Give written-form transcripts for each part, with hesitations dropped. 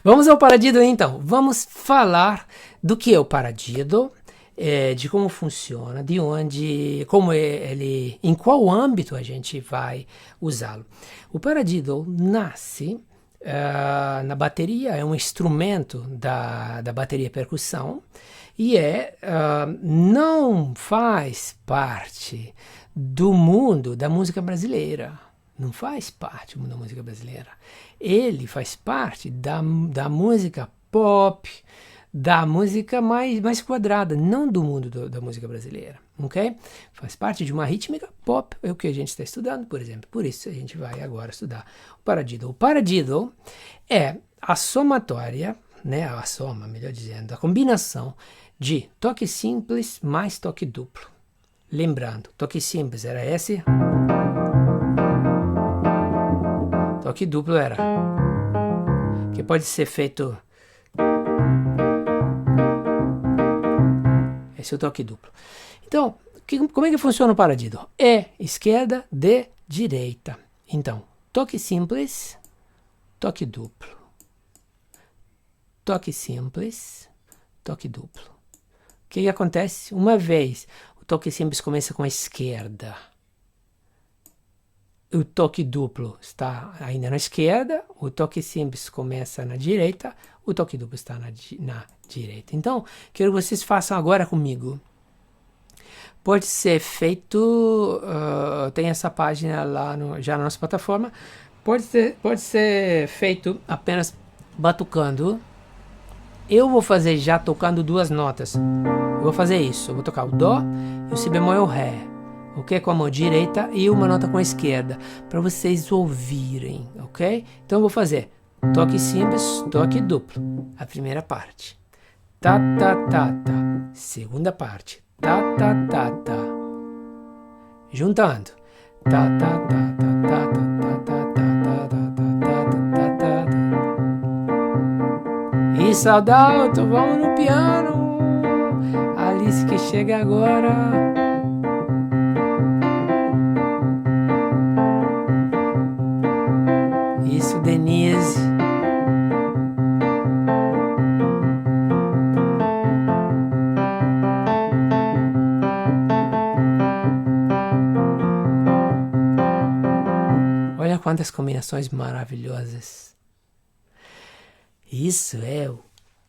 Vamos ao paradiddle então. Vamos falar do que é o paradiddle, de como funciona, de onde, como ele, em qual âmbito a gente vai usá-lo. O paradiddle nasce na bateria, é um instrumento da bateria percussão e não faz parte do mundo da música brasileira. Não faz parte da música brasileira. Ele faz parte da música pop, da música mais quadrada, não do mundo da música brasileira, ok? Faz parte de uma rítmica pop, é o que a gente está estudando, por exemplo. Por isso a gente vai agora estudar o paradiddle. O paradiddle é a somatória, né? A soma, melhor dizendo, a combinação de toque simples mais toque duplo. Lembrando, toque simples era esse. Toque duplo era, que pode ser feito, esse é o toque duplo. Então, como é que funciona o paradiddle? É esquerda de direita. Então, toque simples, toque duplo. Toque simples, toque duplo. O que acontece? Uma vez o toque simples começa com a esquerda, o toque duplo está ainda na esquerda, o toque simples começa na direita, o toque duplo está na direita. Então, quero que vocês façam agora comigo. Pode ser feito, tem essa página lá já na nossa plataforma, pode ser feito apenas batucando. Eu vou fazer já tocando duas notas. Eu vou fazer isso, eu vou tocar o Dó e o Si bemol e o Ré. Ok? Com a mão direita e uma nota com a esquerda, para vocês ouvirem, ok? Então eu vou fazer toque simples, toque duplo, a primeira parte. Tá, tá, tá, tá. Segunda parte. Tá, tá, tá, tá. Juntando. Tá, tá, tá, tá, tá, tá, tá, tá, tá, tá, tá, tá. E Saldalto, vamos no piano. Alice que chega agora. Isso, Denise. Olha quantas combinações maravilhosas. Isso é o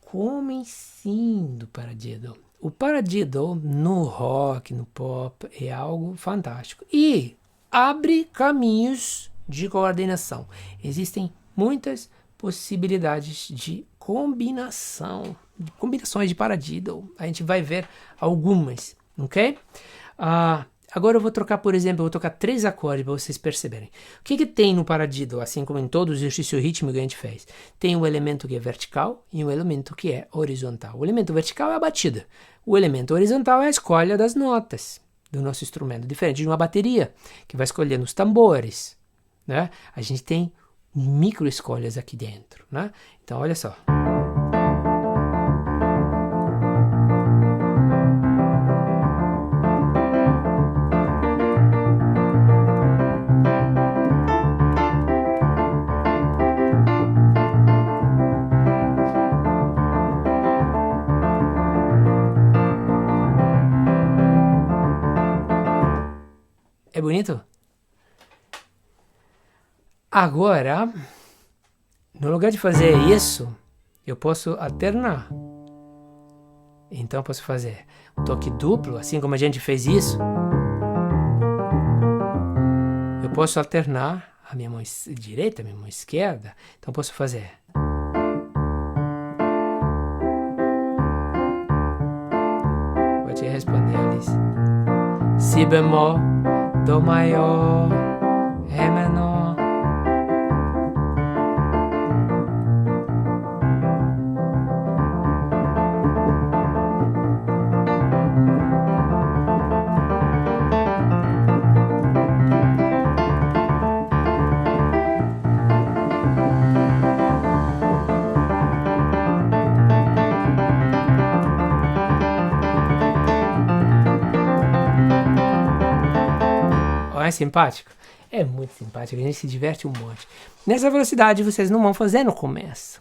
comecinho do paradiddle. O paradiddle no rock, no pop, é algo fantástico. E abre caminhos de coordenação. Existem muitas possibilidades de combinações de paradiddle. A gente vai ver algumas, ok? Agora eu vou trocar, por exemplo, eu vou tocar 3 acordes para vocês perceberem. O que tem no paradiddle, assim como em todo o exercício rítmico que a gente fez? Tem um elemento que é vertical e um elemento que é horizontal. O elemento vertical é a batida. O elemento horizontal é a escolha das notas do nosso instrumento, diferente de uma bateria, que vai escolhendo os tambores, né? A gente tem micro escolhas aqui dentro, né? Então, olha só. É bonito? Agora, no lugar de fazer isso, eu posso alternar. Então eu posso fazer um toque duplo, assim como a gente fez isso. Eu posso alternar a minha mão direita, a minha mão esquerda. Então eu posso fazer. Vou te responder, Alice. Si bemol, Dó maior, Ré menor. É simpático? É muito simpático, a gente se diverte um monte. Nessa velocidade vocês não vão fazer no começo,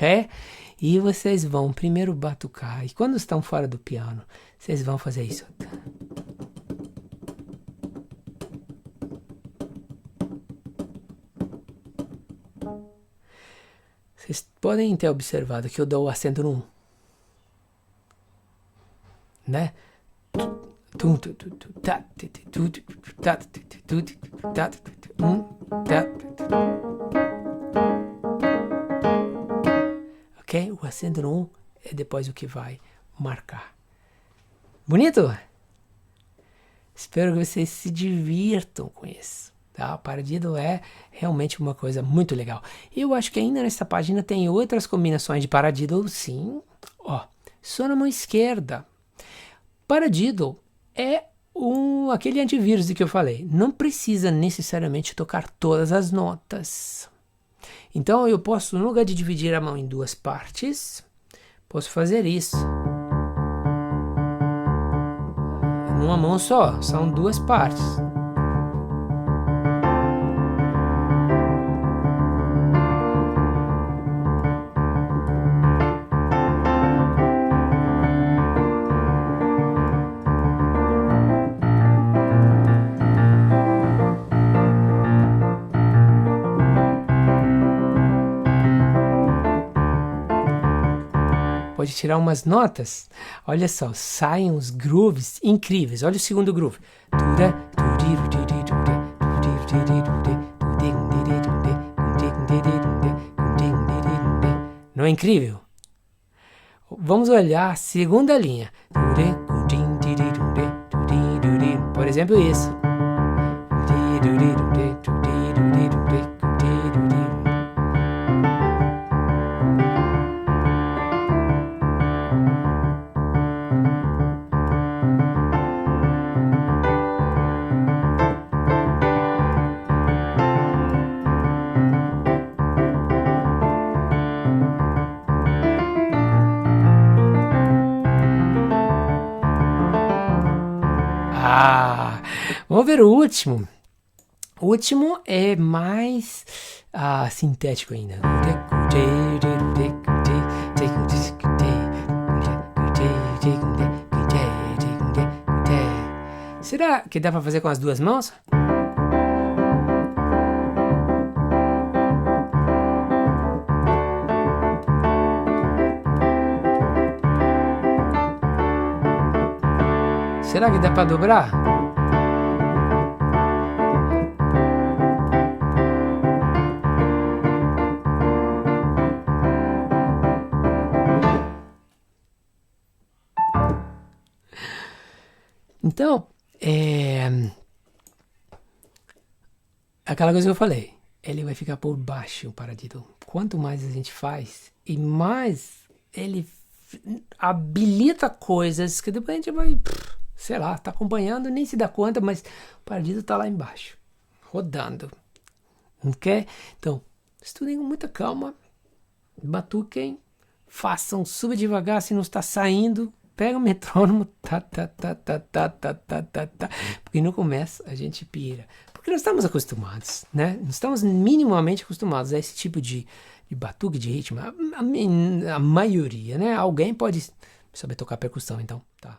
ok? E vocês vão primeiro batucar, e quando estão fora do piano, vocês vão fazer isso. Vocês podem ter observado que eu dou o acento no 1, né? Ok? O acento no 1 é depois o que vai marcar. Bonito? Espero que vocês se divirtam com isso. Tá? O paradiddle é realmente uma coisa muito legal. Eu acho que ainda nessa página tem outras combinações de paradiddle, sim. Ó, só na mão esquerda. Paradiddle é aquele antivírus de que eu falei. Não precisa necessariamente tocar todas as notas. Então eu posso, no lugar de dividir a mão em duas partes, posso fazer isso. Numa mão só, são duas partes. Pode tirar umas notas. Olha só, saem uns grooves incríveis. Olha o segundo groove. Não é incrível? Vamos olhar a segunda linha. Por exemplo, isso. Vamos ver o último. O último é mais sintético ainda. Será que dá para fazer com as duas mãos? Será que dá para dobrar? Então, aquela coisa que eu falei, ele vai ficar por baixo, o paradiddle. Quanto mais a gente faz, e mais ele habilita coisas que depois a gente vai, sei lá, tá acompanhando, nem se dá conta, mas o paradiddle tá lá embaixo, rodando. Ok? Então, estudem com muita calma, batuquem, façam, suba devagar se não está saindo. Pega o metrônomo, porque no começo a gente pira. Porque nós estamos acostumados, né? Nós estamos minimamente acostumados a esse tipo de batuque, de ritmo. A maioria, né? Alguém pode saber tocar percussão, então, tá.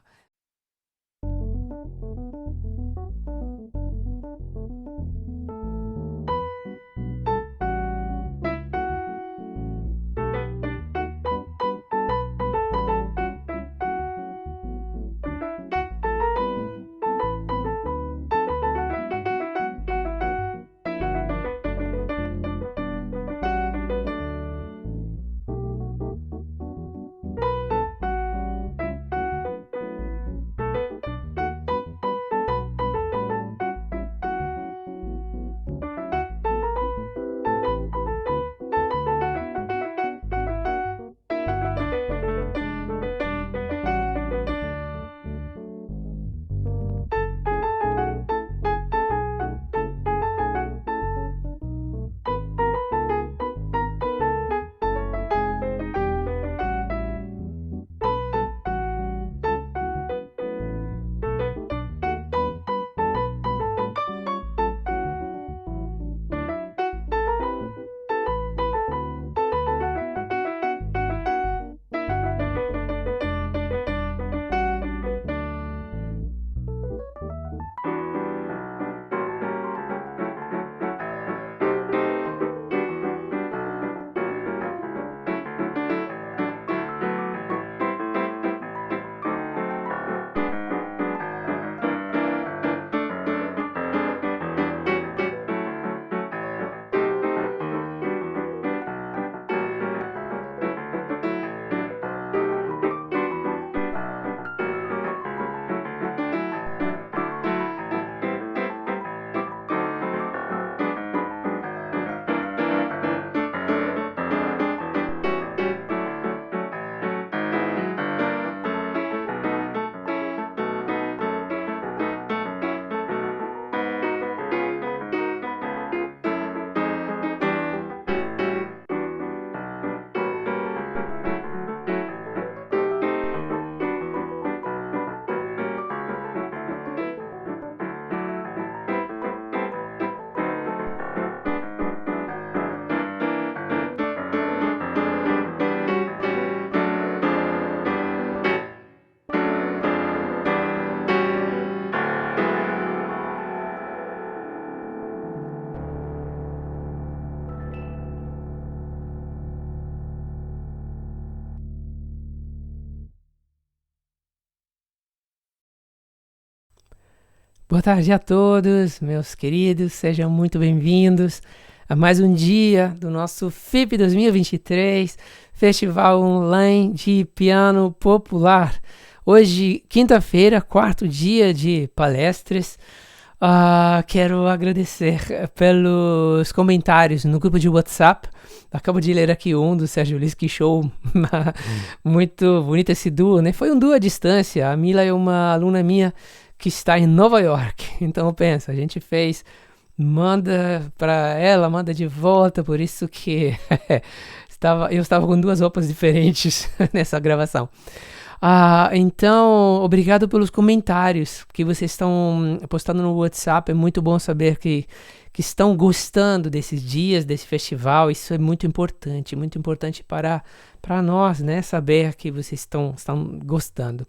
Boa tarde a todos, meus queridos, sejam muito bem-vindos a mais um dia do nosso FIP 2023, Festival Online de Piano Popular. Hoje, quinta-feira, quarto dia de palestras. Quero agradecer pelos comentários no grupo de WhatsApp. Acabo de ler aqui um do Sérgio Luiz, que show, muito bonito esse duo, né? Foi um duo à distância, a Mila é uma aluna minha que está em Nova York, então pensa, a gente fez, manda para ela, manda de volta, por isso que eu estava com duas roupas diferentes nessa gravação. Então, obrigado pelos comentários que vocês estão postando no WhatsApp. É muito bom saber que estão gostando desses dias, desse festival. Isso é muito importante para nós, né? Saber que vocês estão gostando.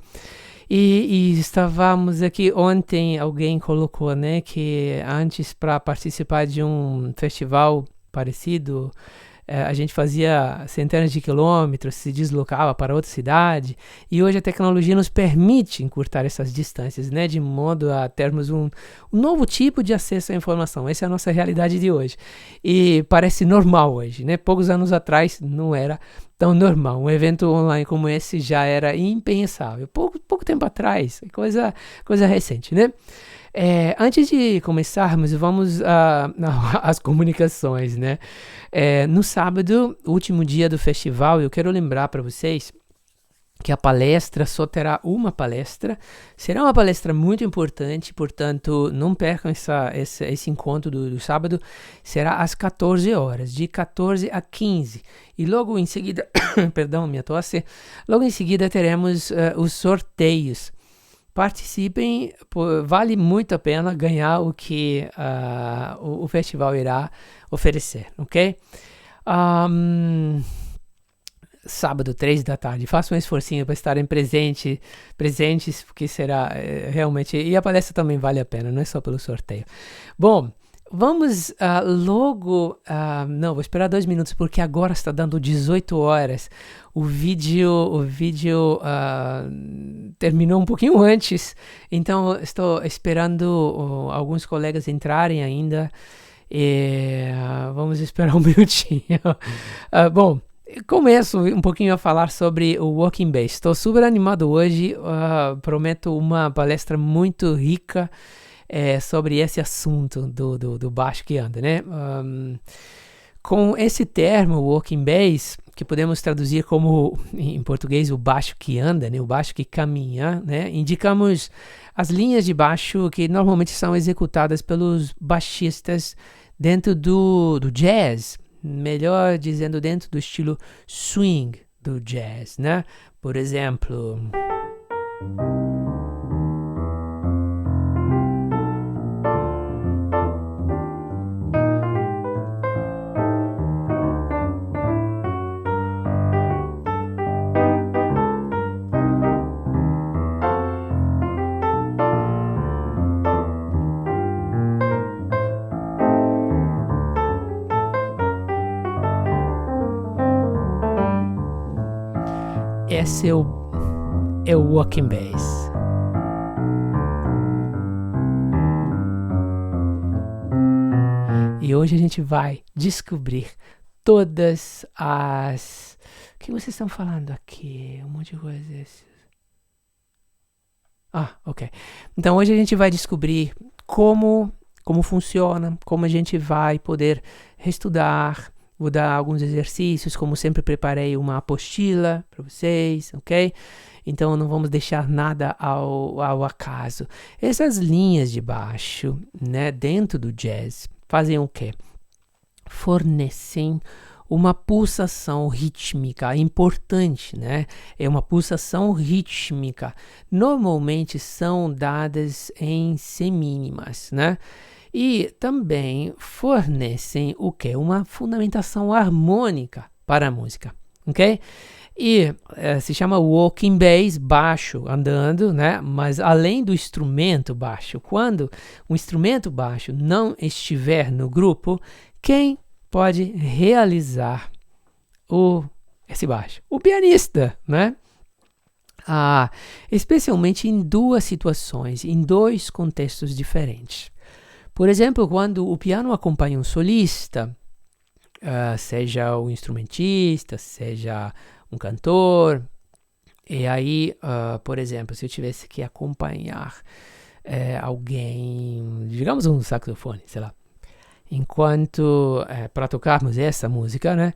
E estávamos aqui ontem, alguém colocou, né, que antes para participar de um festival parecido, a gente fazia centenas de quilômetros, se deslocava para outra cidade, e hoje a tecnologia nos permite encurtar essas distâncias, né, de modo a termos um novo tipo de acesso à informação. Essa é a nossa realidade de hoje, e parece normal hoje, né? Poucos anos atrás não era tão normal. Um evento online como esse já era impensável, pouco tempo atrás, coisa recente, né? Antes de começarmos, vamos às comunicações, né? No sábado, último dia do festival, eu quero lembrar para vocês que a palestra só terá uma palestra. Será uma palestra muito importante, portanto, não percam esse encontro do sábado. Será às 14 horas, de 14 a 15. E logo em seguida, perdão, minha tosse, logo em seguida teremos os sorteios. Participem, vale muito a pena ganhar o que o festival irá oferecer, ok? Sábado, 3 da tarde, façam um esforcinho para estarem presentes, porque será realmente... E a palestra também vale a pena, não é só pelo sorteio. Bom, vamos logo... não, vou esperar 2 minutos, porque agora está dando 18 horas. O vídeo terminou um pouquinho antes, então estou esperando alguns colegas entrarem ainda. Vamos esperar um minutinho. Bom, começo um pouquinho a falar sobre o Walking Bass. Estou super animado hoje, prometo uma palestra muito rica sobre esse assunto do baixo que anda, né? Com esse termo, Walking Bass, que podemos traduzir como, em português, o baixo que anda, né? O baixo que caminha, né? Indicamos as linhas de baixo que normalmente são executadas pelos baixistas dentro do jazz, melhor dizendo, dentro do estilo swing do jazz, né? Por exemplo... Esse é o Walking Bass. E hoje a gente vai descobrir todas as... O que vocês estão falando aqui? Um monte de coisas. Ok. Então hoje a gente vai descobrir como funciona, como a gente vai poder reestudar. Vou dar alguns exercícios, como sempre preparei uma apostila para vocês, ok? Então não vamos deixar nada ao acaso. Essas linhas de baixo, né, dentro do jazz, fazem o quê? Fornecem uma pulsação rítmica importante, né? É uma pulsação rítmica. Normalmente são dadas em semínimas, né? E também fornecem o que? Uma fundamentação harmônica para a música, ok? E se chama walking bass, baixo, andando, né? Mas além do instrumento baixo, quando o instrumento baixo não estiver no grupo, quem pode realizar esse baixo? O pianista, né? especialmente em duas situações, em dois contextos diferentes. Por exemplo, quando o piano acompanha um solista, seja um instrumentista, seja um cantor, e aí, por exemplo, se eu tivesse que acompanhar alguém, digamos um saxofone, sei lá, enquanto, para tocarmos essa música, né?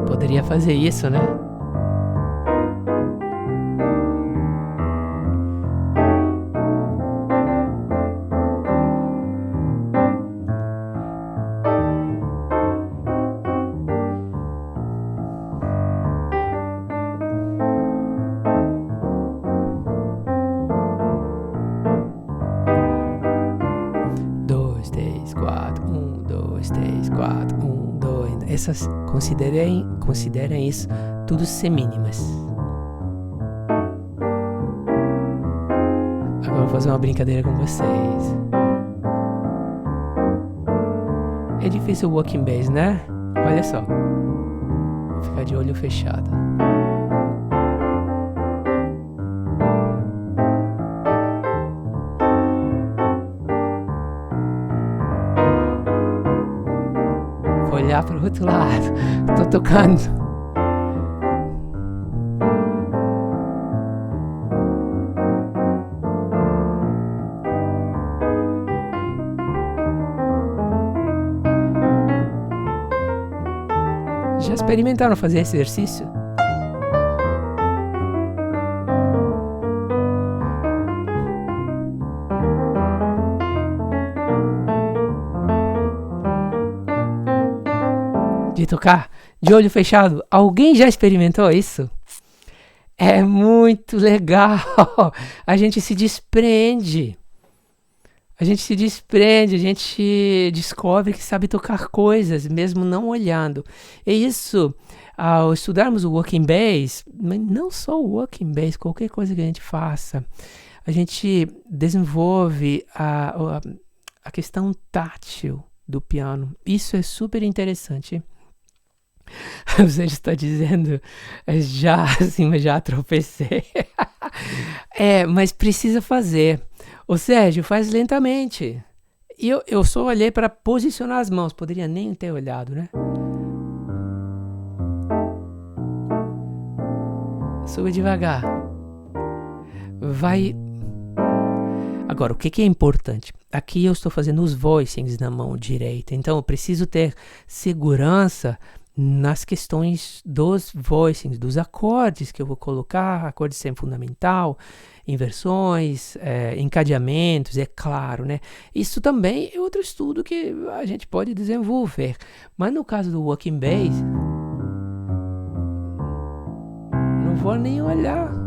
Poderia fazer isso, né? Dois, três, quatro, um, dois, três, quatro, um, dois. Essas, considerem isso tudo semínimas. Agora eu vou fazer uma brincadeira com vocês. É difícil o walking bass, né? Olha só. Vou ficar de olho fechado. Vou olhar para o outro lado. Tô tocando. Já experimentaram fazer esse exercício? De tocar de olho fechado? Alguém já experimentou isso? É muito legal. A gente se desprende. A gente descobre que sabe tocar coisas, mesmo não olhando. E isso, ao estudarmos o walking bass, mas não só o walking bass, qualquer coisa que a gente faça, a gente desenvolve a questão tátil do piano. Isso é super interessante. Você está dizendo, já tropecei. Mas precisa fazer. Ô Sérgio, faz lentamente. E eu só olhei para posicionar as mãos, poderia nem ter olhado, né? Suba devagar. Vai. Agora, o que é importante? Aqui eu estou fazendo os voicings na mão direita, então eu preciso ter segurança nas questões dos voicings, dos acordes que eu vou colocar, acordes sem fundamental, inversões, encadeamentos, é claro, né? Isso também é outro estudo que a gente pode desenvolver. Mas no caso do walking bass, não vou nem olhar.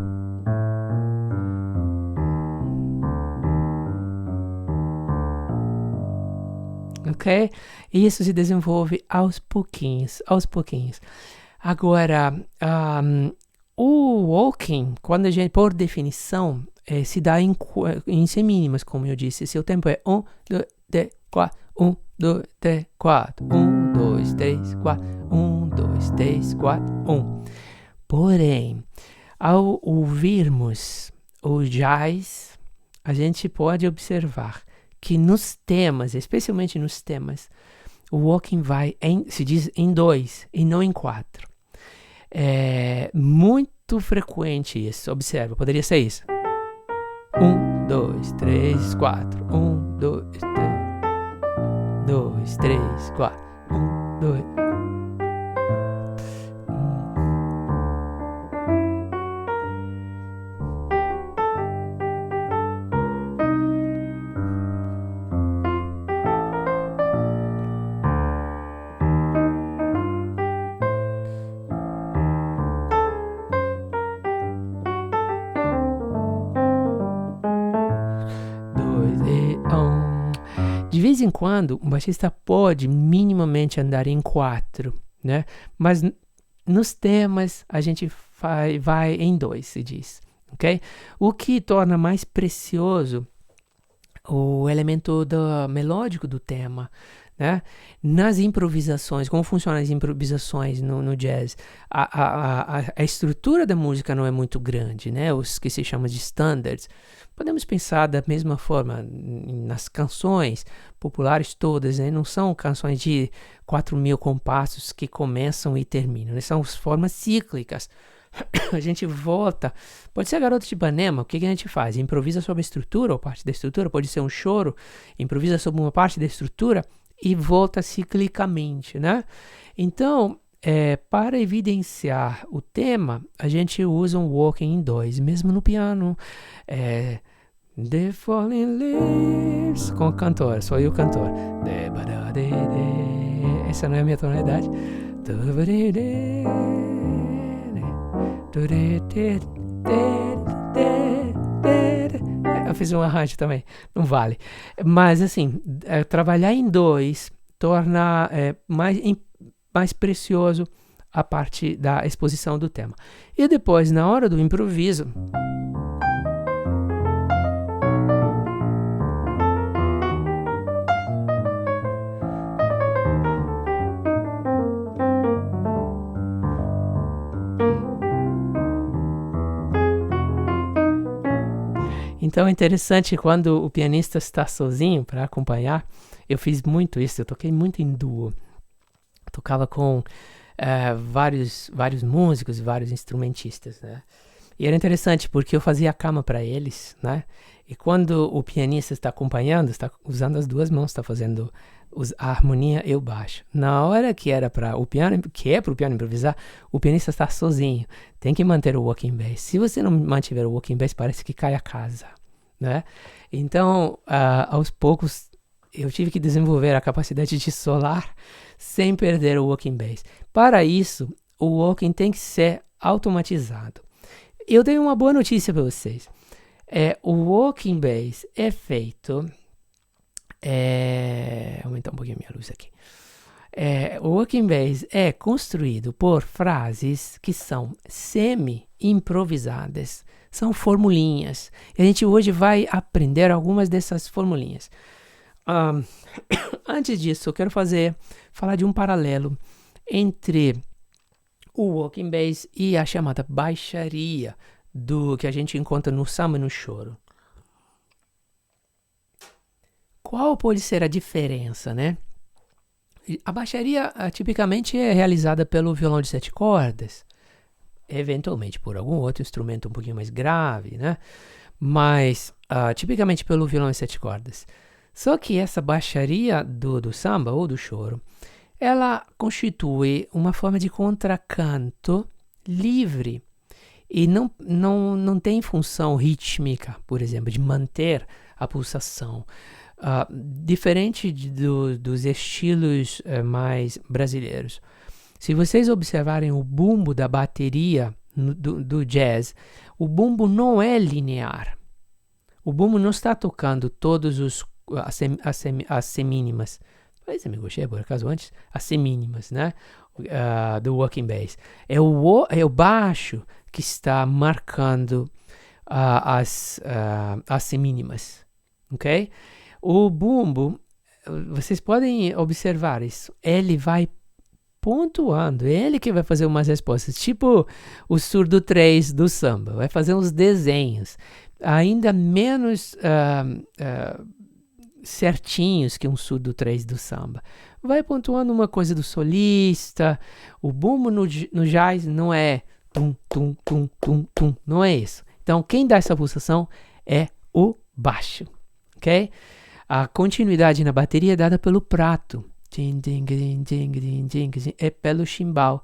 Ok? E isso se desenvolve aos pouquinhos. Agora, o walking, quando a gente, por definição, se dá em semínimas, como eu disse. Seu tempo é 1, 2, 3, 4, 1, 2, 3, 4, 1, 2, 3, 4, 1, 2, 3, 4, 1. Porém, ao ouvirmos o jazz, a gente pode observar que nos temas, especialmente nos temas, o walking vai, se diz em 2 e não em 4. É muito frequente isso. Observa, poderia ser isso. 1, 2, 3, 4. 1, 2, 3. 2, 3, 4. 1, 2. De vez em quando, um baixista pode minimamente andar em 4, né? Mas nos temas a gente vai em 2, se diz. ok? O que torna mais precioso o elemento melódico do tema, né? Nas improvisações, como funcionam as improvisações no jazz? A estrutura da música não é muito grande, né? Os que se chamam de standards. Podemos pensar da mesma forma nas canções populares todas, né? Não são canções de 4.000 compassos que começam e terminam, né? São formas cíclicas. A gente volta, pode ser a Garota de Ipanema, o que a gente faz? Improvisa sobre a estrutura ou parte da estrutura, pode ser um choro, improvisa sobre uma parte da estrutura e volta ciclicamente, né? Então, para evidenciar o tema, a gente usa um walking em 2, mesmo no piano. The Falling Leaves, com o cantor, sou eu o cantor. Essa não é a minha tonalidade. Eu fiz um arranjo também, não vale. Mas assim, trabalhar em 2 torna mais precioso a parte da exposição do tema. E depois, na hora do improviso, então é interessante quando o pianista está sozinho para acompanhar. Eu fiz muito isso, eu toquei muito em duo. Eu tocava com vários músicos, vários instrumentistas, né? E era interessante porque eu fazia a cama para eles, né? E quando o pianista está acompanhando, está usando as duas mãos, está fazendo a harmonia e o baixo. Na hora que era para o piano, que é para o piano improvisar, o pianista está sozinho. Tem que manter o walking bass. Se você não mantiver o walking bass, parece que cai a casa, né? Então, aos poucos, eu tive que desenvolver a capacidade de solar sem perder o walking bass. Para isso, o walking tem que ser automatizado. Eu tenho uma boa notícia para vocês. O walking bass é feito... aumentar um pouquinho a minha luz aqui. O walking bass é construído por frases que são semi-improvisadas. São formulinhas. E a gente hoje vai aprender algumas dessas formulinhas. Antes disso, eu quero falar de um paralelo entre o walking bass e a chamada baixaria do que a gente encontra no samba e no choro. Qual pode ser a diferença, né? A baixaria tipicamente é realizada pelo violão de 7 cordas, eventualmente por algum outro instrumento um pouquinho mais grave, né? Mas tipicamente pelo violão de 7 cordas. Só que essa baixaria do samba ou do choro, ela constitui uma forma de contracanto livre e não tem função rítmica, por exemplo, de manter a pulsação. Diferente dos estilos mais brasileiros. Se vocês observarem o bumbo da bateria do jazz, o bumbo não é linear. O bumbo não está tocando todos as semínimas. Mas me gostei por acaso antes, as semínimas, né? Do walking bass. É o baixo que está marcando as semínimas, ok? O bumbo, vocês podem observar isso, ele vai pontuando, ele que vai fazer umas respostas, tipo o surdo 3 do samba, vai fazer uns desenhos, ainda menos certinhos que um surdo 3 do samba. Vai pontuando uma coisa do solista, o bumbo no jazz não é tum, tum, tum, tum, tum, não é isso. Então, quem dá essa pulsação é o baixo, ok? A continuidade na bateria é dada pelo prato. É pelo chimbal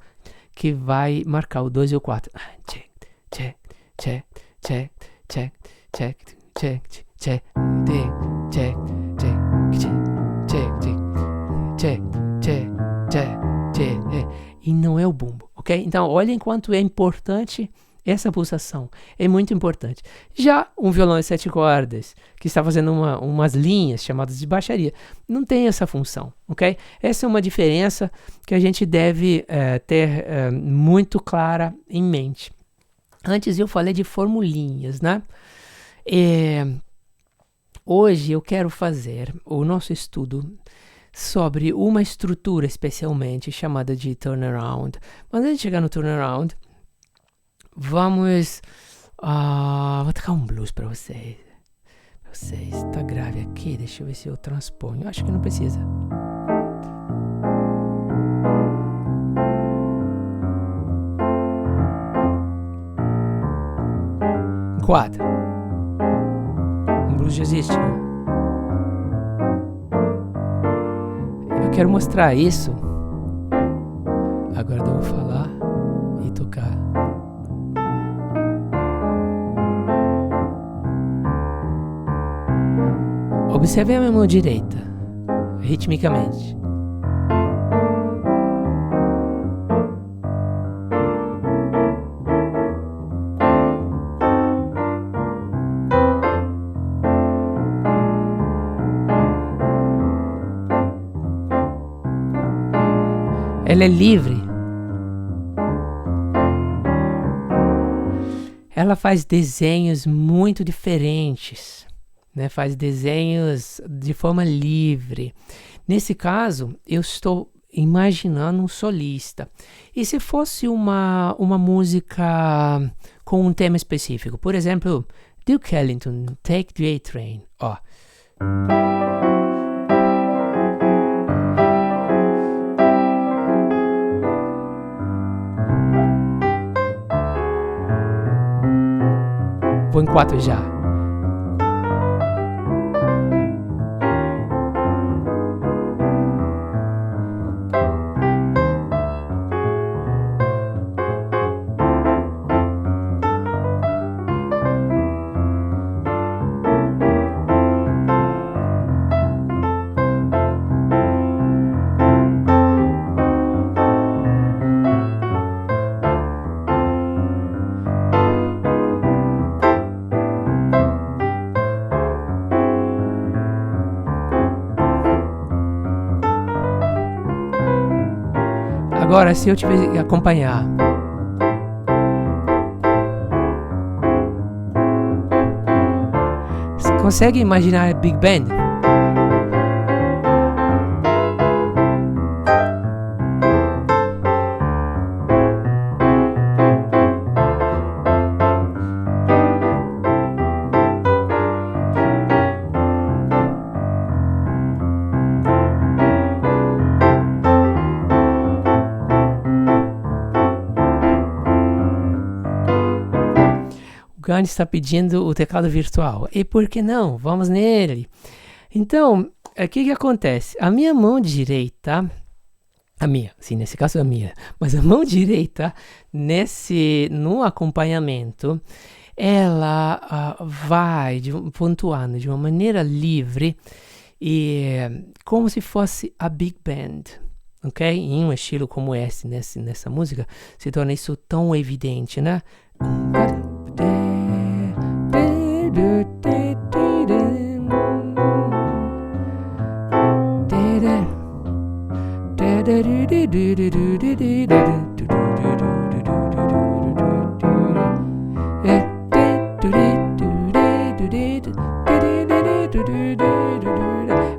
que vai marcar o 2 e o 4. Check, check, check, check, check, check, check, check, check, check. E não é o bumbo, ok? Então, olhem quanto é importante essa pulsação. É muito importante. Já um violão de 7 cordas, que está fazendo umas linhas chamadas de baixaria, não tem essa função, ok? Essa é uma diferença que a gente deve ter muito clara em mente. Antes eu falei de formulinhas, né? Hoje eu quero fazer o nosso estudo sobre uma estrutura especialmente chamada de turnaround. Mas antes de chegar no turnaround, vamos... vou tocar um blues para vocês. Tá grave aqui, deixa eu ver se eu transponho. Acho que não precisa. Quatro. Um blues jazzístico. Eu quero mostrar isso. Agora eu vou falar e tocar. Observe a minha mão direita, ritmicamente. Ela é livre. Ela faz desenhos muito diferentes, né? Faz desenhos de forma livre. Nesse caso, eu estou imaginando um solista. E se fosse uma música com um tema específico? Por exemplo, Duke Ellington, Take the A-Train. Ó. Vou em 4 já. Agora, se eu tiver que acompanhar. Você consegue imaginar a Big Band? Gandhi está pedindo o teclado virtual. E por que não? Vamos nele. Então, o que acontece? A minha mão direita, nesse caso a minha, mas a mão direita, no acompanhamento, ela vai pontuando de uma maneira livre e como se fosse a Big Band. Ok? Em um estilo como esse, nessa música, se torna isso tão evidente, né?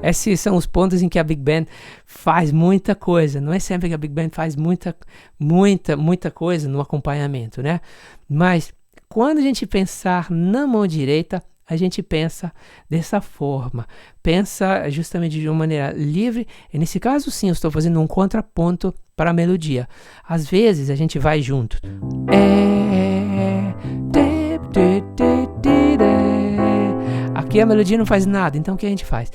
Esses são os pontos em que a Big Band faz muita coisa. Não é sempre que a Big Band faz muita coisa no acompanhamento, né? Mas quando a gente pensar na mão direita, a gente pensa dessa forma. Pensa justamente de uma maneira livre. E nesse caso, sim, eu estou fazendo um contraponto para a melodia. Às vezes, a gente vai junto. Aqui a melodia não faz nada, então o que a gente faz?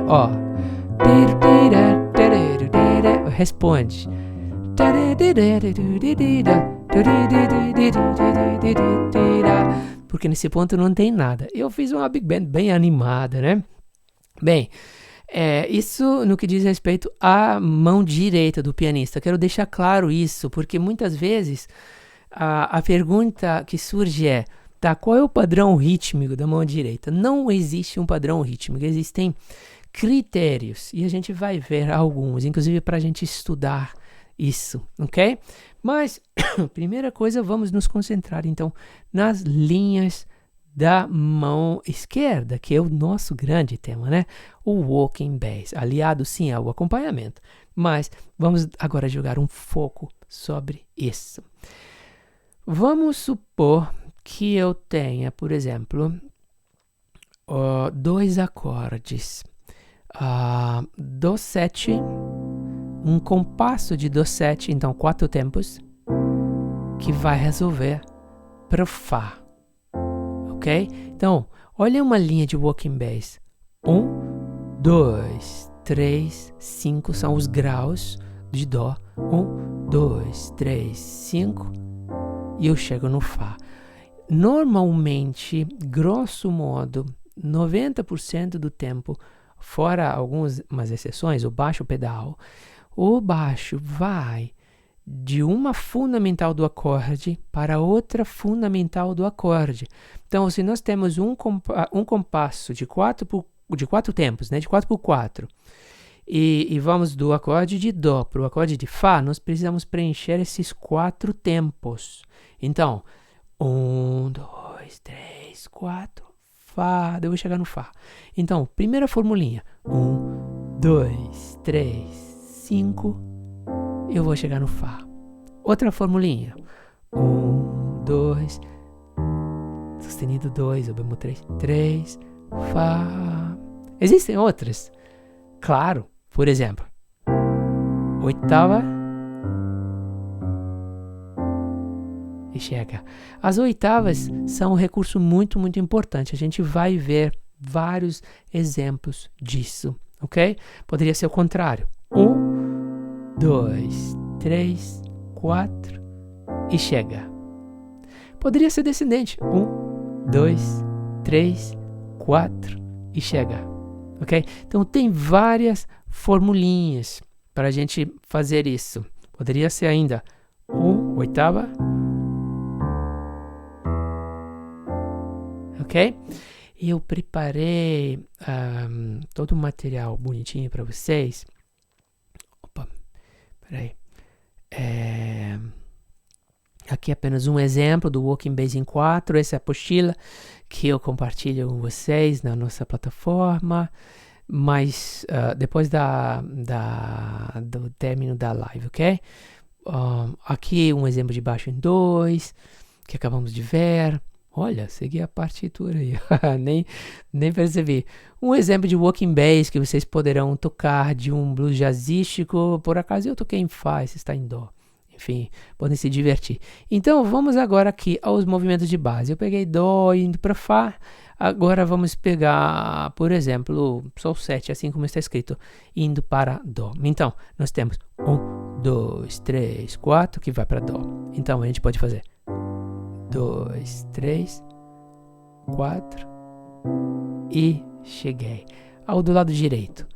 Ó. Responde. Porque nesse ponto não tem nada. Eu fiz uma Big Band bem animada, né? Bem, isso no que diz respeito à mão direita do pianista. Quero deixar claro isso, porque muitas vezes a pergunta que surge é: tá, qual é o padrão rítmico da mão direita? Não existe um padrão rítmico, existem critérios, e a gente vai ver alguns, inclusive para a gente estudar isso, ok? Mas, primeira coisa, vamos nos concentrar, então, nas linhas da mão esquerda, que é o nosso grande tema, né? O walking bass, aliado sim ao acompanhamento. Mas vamos agora jogar um foco sobre isso. Vamos supor que eu tenha, por exemplo, dois acordes. Do7, um compasso de Do7, então 4 tempos, que vai resolver para o Fá. Ok? Então, olha uma linha de walking bass. 1, 2, 3, 5 são os graus de Dó. 1, 2, 3, 5 e eu chego no Fá. Normalmente, grosso modo, 90% do tempo, fora algumas exceções, o baixo pedal, o baixo vai de uma fundamental do acorde para outra fundamental do acorde. Então, se nós temos um compasso de 4 tempos, né, de 4 por 4, e vamos do acorde de Dó para o acorde de Fá, nós precisamos preencher esses 4 tempos. Então, 1, 2, 3, 4, Fá, eu vou chegar no Fá. Então, primeira formulinha, 1, 2, 3, 5, eu vou chegar no Fá. Outra formulinha, 1, 2, sustenido 2, ou bemol 3, 3, Fá. Existem outras, claro, por exemplo, oitava e chega. As oitavas são um recurso muito, muito importante. A gente vai ver vários exemplos disso, ok? Poderia ser o contrário. 1, 2, 3, 4 e chega. Poderia ser descendente. 1, 2, 3, 4 e chega. Ok? Então tem várias formulinhas para a gente fazer isso. Poderia ser ainda 1, oitava. Ok? Eu preparei todo o material bonitinho para vocês. Opa, peraí. Aqui é apenas um exemplo do Walking Bass em 4. Essa é a apostila que eu compartilho com vocês na nossa plataforma. Mas depois do término da live, ok? Aqui um exemplo de baixo em 2, que acabamos de ver. Olha, segui a partitura aí, nem percebi. Um exemplo de walking bass que vocês poderão tocar de um blues jazzístico. Por acaso eu toquei em Fá, esse está em Dó. Enfim, podem se divertir. Então vamos agora aqui aos movimentos de base. Eu peguei Dó indo para Fá. Agora vamos pegar, por exemplo, Sol 7, assim como está escrito, indo para Dó. Então, nós temos 1, 2, 3, 4 que vai para Dó. Então a gente pode fazer 2, 3, 4 e cheguei. Ao do lado direito,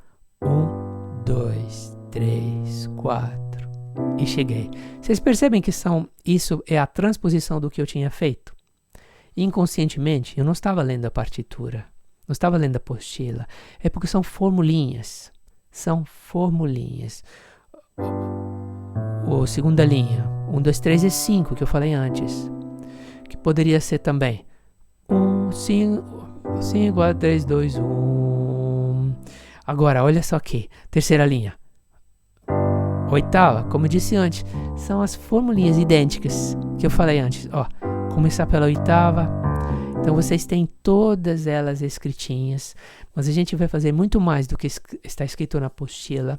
1, 2, 3, 4 e cheguei. Vocês percebem que isso é a transposição do que eu tinha feito? Inconscientemente, eu não estava lendo a partitura, não estava lendo a apostila. É porque são formulinhas. São formulinhas. O segunda linha, 1, 2, 3 e 5 que eu falei antes. Que poderia ser também 1, 5, 4, 3, 2, 1. Agora, olha só aqui. Terceira linha. Oitava, como eu disse antes, são as formulinhas idênticas que eu falei antes. Ó, começar pela oitava. Então, vocês têm todas elas escritinhas. Mas a gente vai fazer muito mais do que está escrito na apostila.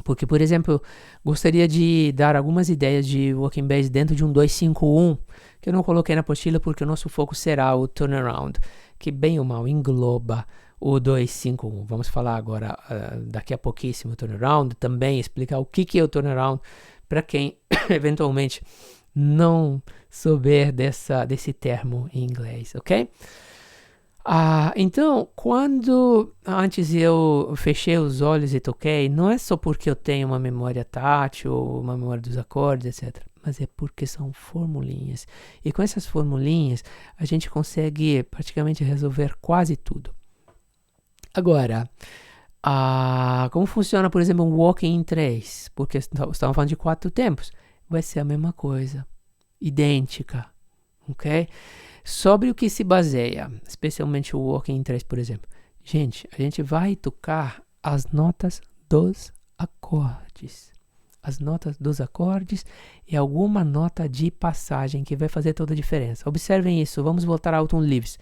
Porque, por exemplo, gostaria de dar algumas ideias de walking bass dentro de um 2-5-1, que eu não coloquei na apostila porque o nosso foco será o turnaround, que bem ou mal engloba o 2-5-1. Vamos falar agora, daqui a pouquíssimo, o turnaround, também explicar o que é o turnaround para quem eventualmente não souber desse termo em inglês, ok? Então, quando antes eu fechei os olhos e toquei, não é só porque eu tenho uma memória tátil, uma memória dos acordes, etc. Mas é porque são formulinhas. E com essas formulinhas, a gente consegue praticamente resolver quase tudo. Agora, Como funciona, por exemplo, um walking em 3? Porque estamos falando de 4 tempos. Vai ser a mesma coisa, idêntica, ok? Sobre o que se baseia, especialmente o walking em 3, por exemplo. Gente, a gente vai tocar as notas dos acordes. As notas dos acordes e alguma nota de passagem que vai fazer toda a diferença. Observem isso, vamos voltar a Autumn Leaves.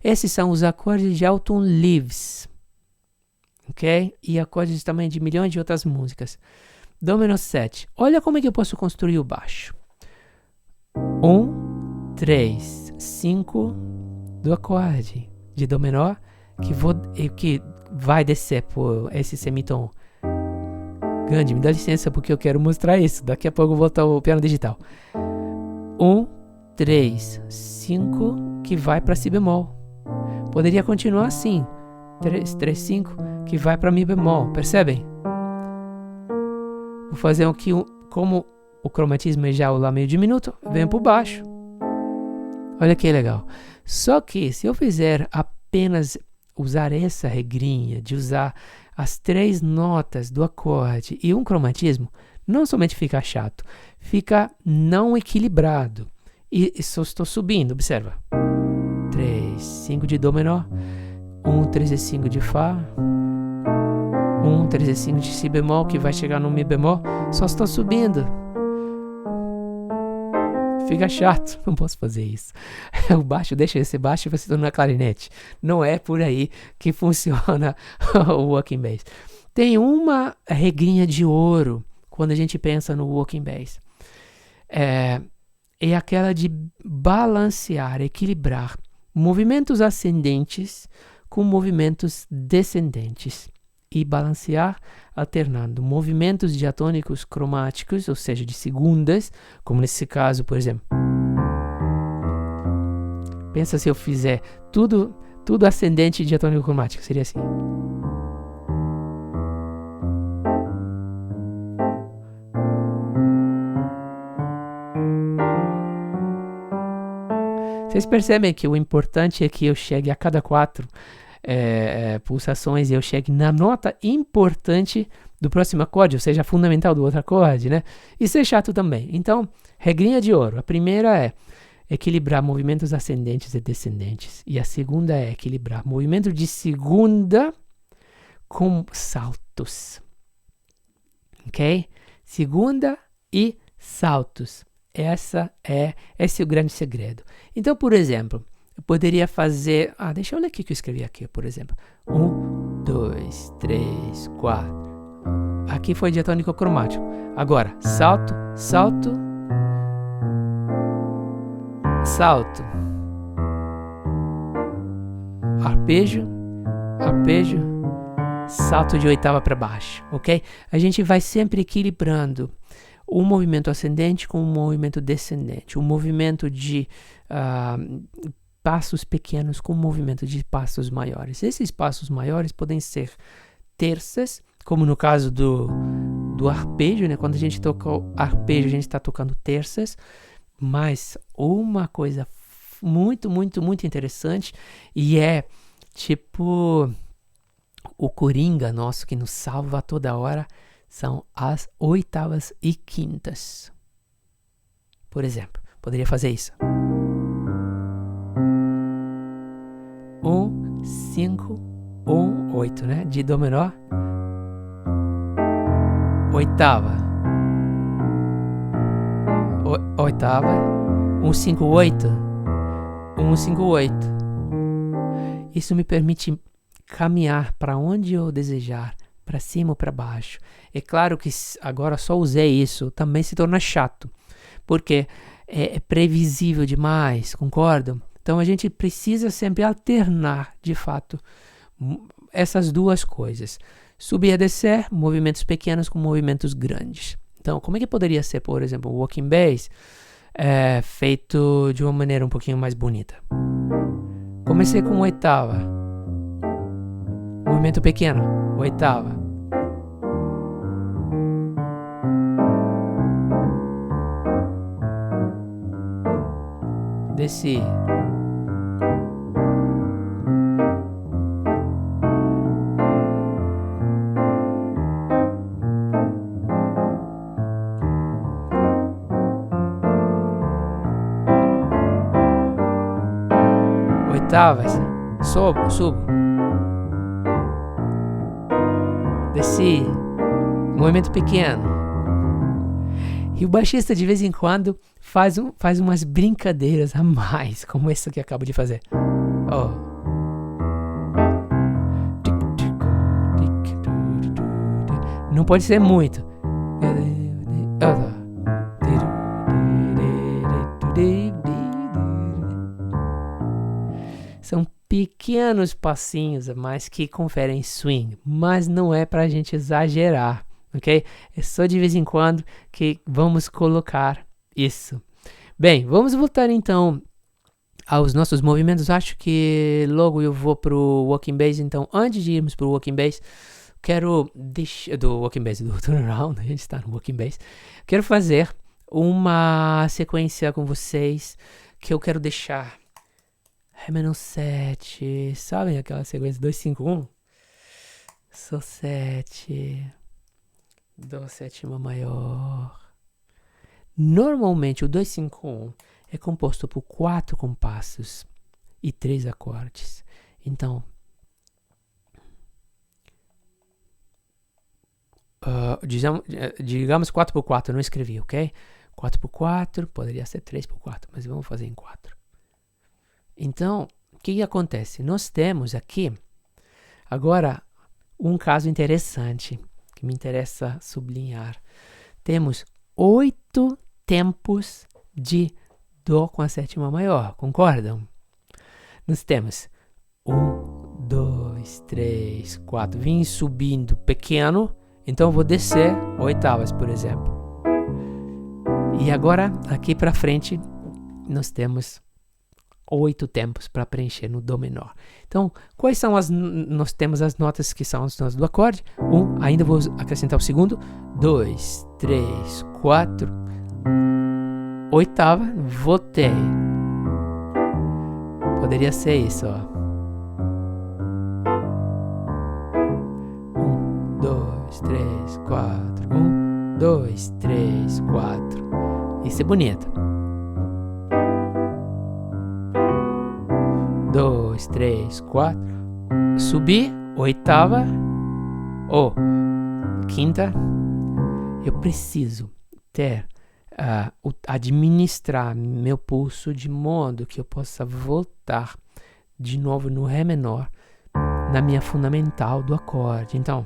Esses são os acordes de Autumn Leaves, ok? E acordes também de milhões de outras músicas. Dó menor 7. Olha como é que eu posso construir o baixo. 1, 3, 5 do acorde de Dó menor que vai descer por esse semitom. Gandhi, me dá licença porque eu quero mostrar isso. Daqui a pouco eu vou voltar ao piano digital. 1, 3, 5 que vai para Si bemol. Poderia continuar assim. 3, 3, 5 que vai para Mi bemol. Percebem? Vou fazer aqui, como o cromatismo é já o Lá meio diminuto, venho para baixo. Olha que legal. Só que se eu fizer apenas usar essa regrinha de usar as 3 notas do acorde e um cromatismo, não somente fica chato, fica não equilibrado. E só estou subindo, observa. 3, 5 de Dó menor, 1, 3 e 5 de Fá, 1, 3 e 5 de Si bemol, que vai chegar no Mi bemol, só estou subindo. Fica chato, não posso fazer isso. O baixo, deixa esse baixo e vai se tornar clarinete. Não é por aí que funciona o walking bass. Tem uma regrinha de ouro quando a gente pensa no walking bass. É aquela de balancear, equilibrar movimentos ascendentes com movimentos descendentes. E balancear alternando movimentos diatônicos cromáticos, ou seja, de segundas, como nesse caso, por exemplo. Pensa se eu fizer tudo ascendente diatônico cromático, seria assim. Vocês percebem que o importante é que eu chegue a cada 4 pulsações e eu chegue na nota importante do próximo acorde, ou seja, fundamental do outro acorde, né? Isso é chato também. Então, regrinha de ouro. A primeira é equilibrar movimentos ascendentes e descendentes. E a segunda é equilibrar movimento de segunda com saltos. Ok? Segunda e saltos. Esse é o grande segredo. Então, por exemplo, eu poderia fazer... deixa eu ler o que eu escrevi aqui, por exemplo. 1, 2, 3, 4. Aqui foi diatônico cromático. Agora, salto, salto, salto. Arpejo, arpejo, salto de oitava para baixo, ok? A gente vai sempre equilibrando o movimento ascendente com o movimento descendente. O movimento de passos pequenos com o movimento de passos maiores. Esses passos maiores podem ser terças, como no caso do arpejo, né? Quando a gente toca o arpejo, a gente está tocando terças. Mas uma coisa muito, muito, muito interessante, e é tipo o coringa nosso que nos salva toda hora, são as oitavas e quintas. Por exemplo, poderia fazer isso. 1, 5, 1, 8, né? De Dó menor. Oitava. Oitava. 1, 5, 8. 1, 5, 8. Isso me permite caminhar para onde eu desejar, para cima ou para baixo. É claro que agora só usei isso, também se torna chato, porque é previsível demais, concordam? Então a gente precisa sempre alternar, de fato, essas duas coisas. Subir e descer, movimentos pequenos com movimentos grandes. Então, como é que poderia ser, por exemplo, o walking bass feito de uma maneira um pouquinho mais bonita? Comecei com oitava. Movimento pequeno, oitava. Desci. oitavas. Subo. Desci. Movimento pequeno. E o baixista de vez em quando faz umas brincadeiras a mais, como essa que eu acabo de fazer. Oh. Não pode ser muito. São pequenos passinhos a mais que conferem swing, mas não é pra gente exagerar, ok? É só de vez em quando que vamos colocar isso. Bem, vamos voltar então aos nossos movimentos. Acho que logo eu vou pro walking bass, então antes de irmos pro walking bass, quero deixar do walking bass, do turnaround, a gente está no walking bass. Quero fazer uma sequência com vocês que eu quero deixar Ré menor 7, sabem aquela sequência 2, 5, 1? Sol 7, Dó sétima maior. Normalmente o 2, 5, 1 é composto por 4 compassos e 3 acordes. Então, digamos 4x4, eu não escrevi, ok? 4x4, poderia ser 3x4, mas vamos fazer em 4. Então, o que acontece? Nós temos aqui, agora, um caso interessante, que me interessa sublinhar. Temos 8 tempos de Dó com a sétima maior, concordam? Nós temos 1, 2, 3, 4, vim subindo pequeno, então vou descer oitavas, por exemplo. E agora, aqui para frente, nós temos 8 tempos para preencher no Dó menor. Então, quais são nós temos as notas que são as notas do acorde. 1, ainda vou acrescentar o segundo. 2, 3, 4. Oitava, voltei. Poderia ser isso, ó. 1, 2, 3, 4. 1, 2, 3, 4. Isso é bonito. 2, 3, 4. Subir, oitava ou quinta. Eu preciso ter administrar meu pulso de modo que eu possa voltar de novo no Ré menor na minha fundamental do acorde. Então,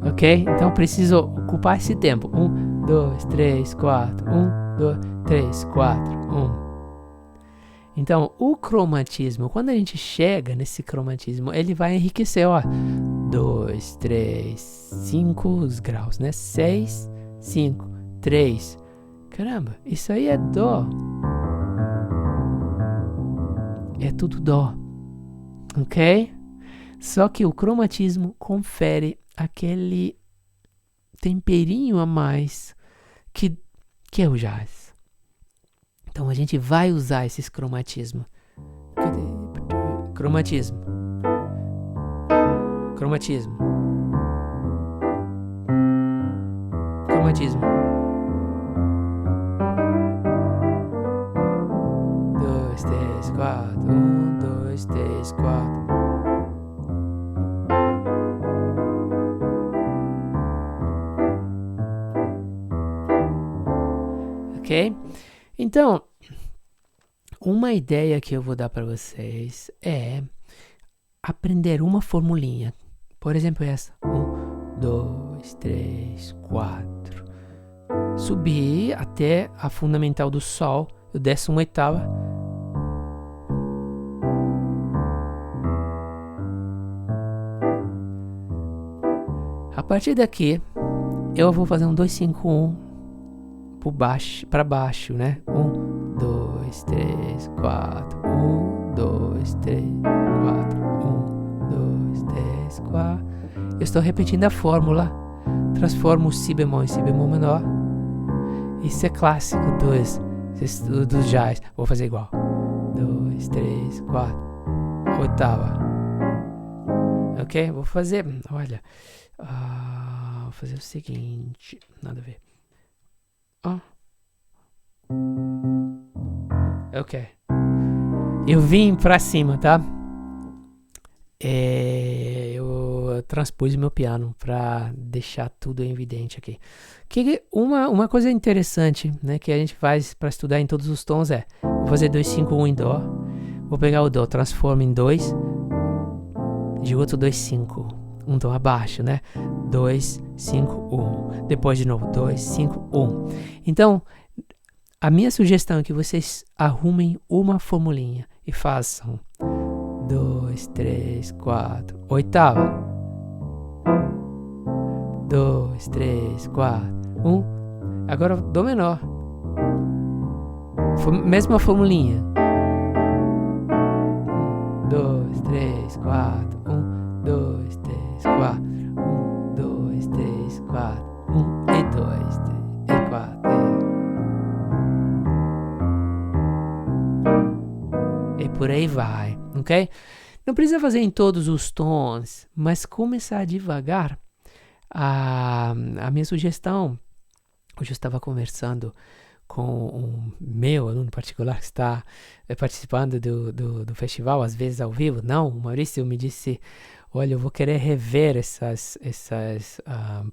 ok? Então preciso ocupar esse tempo. 1, 2, 3, 4. 1, 2, 3, 4. 1. Então, o cromatismo, quando a gente chega nesse cromatismo, ele vai enriquecer, ó. 2, 3, 5 graus, né? 6, 5, 3. Caramba, isso aí é Dó. É tudo Dó. Ok? Só que o cromatismo confere aquele temperinho a mais que é o jazz. Então a gente vai usar esses cromatismos. Cromatismo. Cromatismo. Cromatismo. 2, 3, 4. 1, 2, 3, 4. Ok? Então, uma ideia que eu vou dar para vocês é aprender uma formulinha. Por exemplo, essa. 1, 2, 3, 4. Subir até a fundamental do Sol. Eu desço uma oitava. A partir daqui, eu vou fazer um 2, 5, 1. Para baixo, né? 1, 2, 3, 4. 1, 2, 3, 4. 1, 2, 3, 4. Eu estou repetindo a fórmula. Transformo o Si bemol em Si bemol menor. Isso é clássico dos jazz. Vou fazer igual. 2, 2, 3, 4. Oitava. Ok? Vou fazer. Olha. Vou fazer o seguinte. Nada a ver. Ok. Eu vim pra cima, tá? Eu transpus meu piano pra deixar tudo evidente aqui. Uma coisa interessante, né, que a gente faz pra estudar em todos os tons vou fazer 2, 5, 1 em Dó. Vou pegar o Dó, transformo em 2, de outro 2, 5. Um tom abaixo, né? 2, 5, 1. Depois de novo, 2, 5, 1. Então, a minha sugestão é que vocês arrumem uma formulinha e façam 2, 3, 4. Oitava. 2, 3, 4, 1. Agora Dó menor. Mesma formulinha. 2, 3, 4, 1, 2, 3, 4, 1, 2, 3, 4, 1 e 2, 3 e 4. E por aí vai, ok? Não precisa fazer em todos os tons, mas começar devagar. A minha sugestão, hoje eu estava conversando com um meu aluno particular que está participando do festival, às vezes ao vivo. Não, o Maurício me disse, olha, eu vou querer rever essas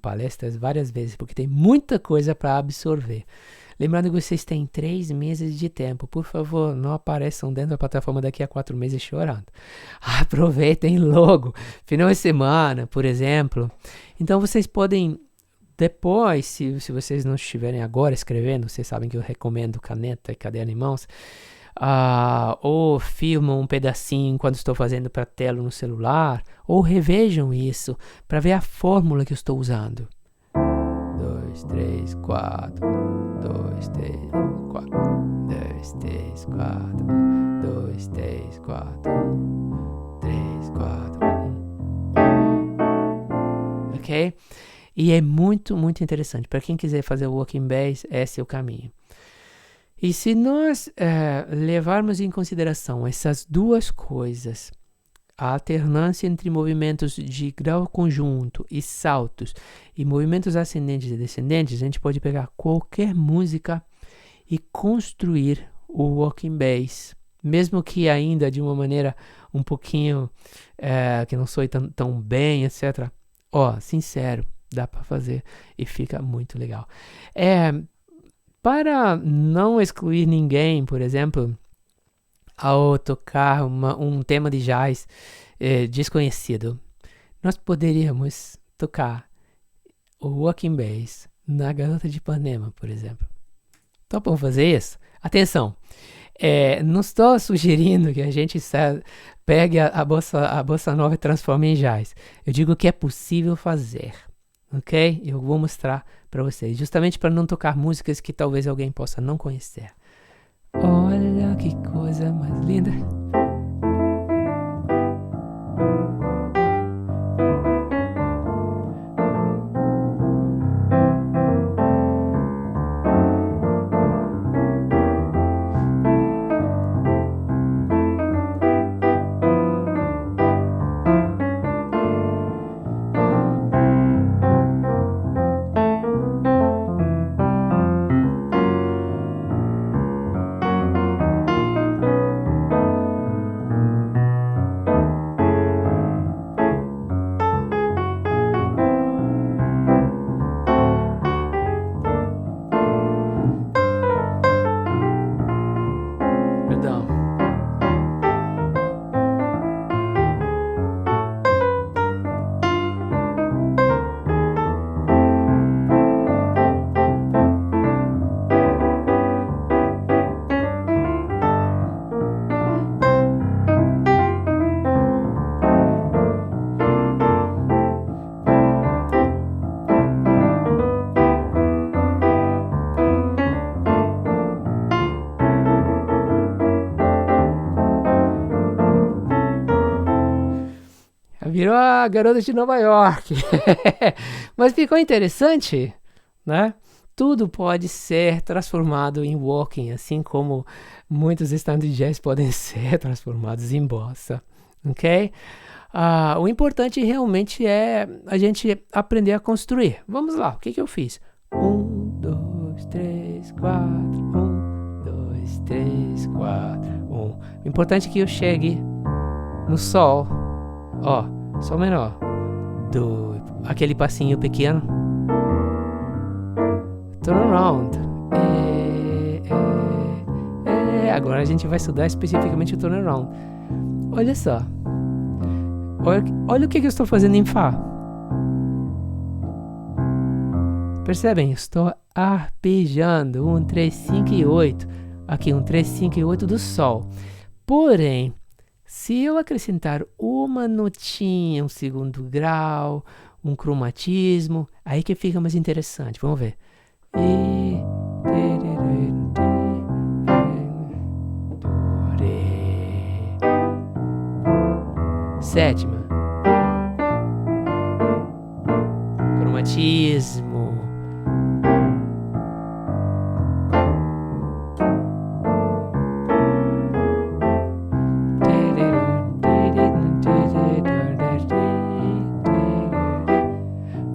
palestras várias vezes, porque tem muita coisa para absorver. Lembrando que vocês têm 3 meses de tempo. Por favor, não apareçam dentro da plataforma daqui a 4 meses chorando. Aproveitem logo. Final de semana, por exemplo. Então, vocês podem, depois, se vocês não estiverem agora escrevendo, vocês sabem que eu recomendo caneta e caderno em mãos, ou filmam um pedacinho quando estou fazendo para tela no celular, ou revejam isso para ver a fórmula que eu estou usando. 2, 3, 4, 2, 3, 4, 2, 3, 4, 2, 3, 4, 3, 4, 1. Ok? E é muito, muito interessante. Para quem quiser fazer o walking bass, esse é o caminho. E se nós levarmos em consideração essas duas coisas, a alternância entre movimentos de grau conjunto e saltos e movimentos ascendentes e descendentes, a gente pode pegar qualquer música e construir o walking bass, mesmo que ainda de uma maneira um pouquinho que não soe tão bem, etc. Sincero, dá para fazer e fica muito legal. Para não excluir ninguém, por exemplo, ao tocar um tema de jazz desconhecido, nós poderíamos tocar o walking bass na Garota de Ipanema, por exemplo. Topam fazer isso? Atenção, não estou sugerindo que a gente pegue a bossa nova e transforme em jazz. Eu digo que é possível fazer, ok? Eu vou mostrar para vocês, justamente para não tocar músicas que talvez alguém possa não conhecer. Olha que coisa mais linda. Perdão. Virou a Garota de Nova York. Mas ficou interessante, né? tudo pode ser transformado em walking, assim como muitos standards de jazz podem ser transformados em bossa, ok? O importante realmente é a gente aprender a construir. Vamos lá, o que eu fiz? 1, 2, 3, 4, 1, 2, 3, 4, 1. O importante é que eu chegue no sol, ó, sol menor, aquele passinho pequeno, turn around. Agora a gente vai estudar especificamente o turn around. Olha só. Olha o que eu estou fazendo em Fá. Percebem? Estou arpejando 1, 3, 5 e 8. Aqui 1, 3, 5 e 8 do Sol. Porém, se eu acrescentar uma notinha, um segundo grau, um cromatismo, aí que fica mais interessante. Vamos ver. Sétima. Cromatismo.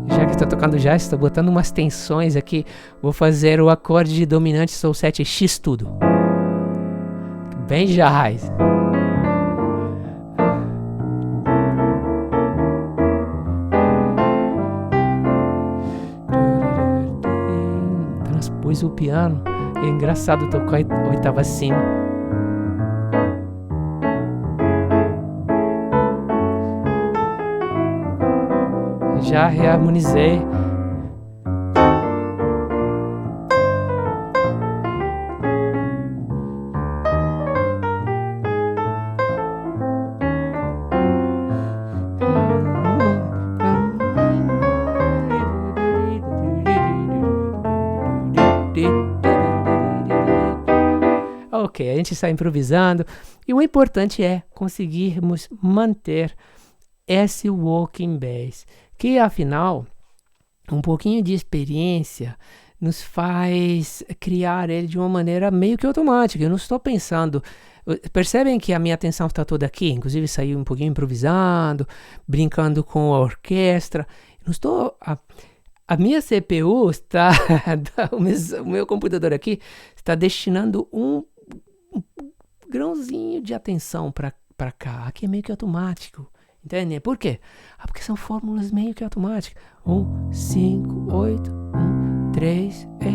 Já que estou tocando jazz, estou botando umas tensões aqui. Vou fazer o acorde de dominante Sol 7 X tudo. Bem jazz. Transpus o piano. É engraçado tocar a oitava acima. Já reharmonizei. Ok, a gente está improvisando e o importante é conseguirmos manter esse walking bass, que afinal, um pouquinho de experiência nos faz criar ele de uma maneira meio que automática. Eu não estou pensando. Percebem que a minha atenção está toda aqui? Inclusive saí um pouquinho improvisando, brincando com a orquestra. Não estou. A minha CPU está. O meu computador aqui está destinando um grãozinho de atenção para cá. Aqui é meio que automático. Entende? Por quê? Porque são fórmulas meio que automáticas. 1, 5, 8, 1, 3 e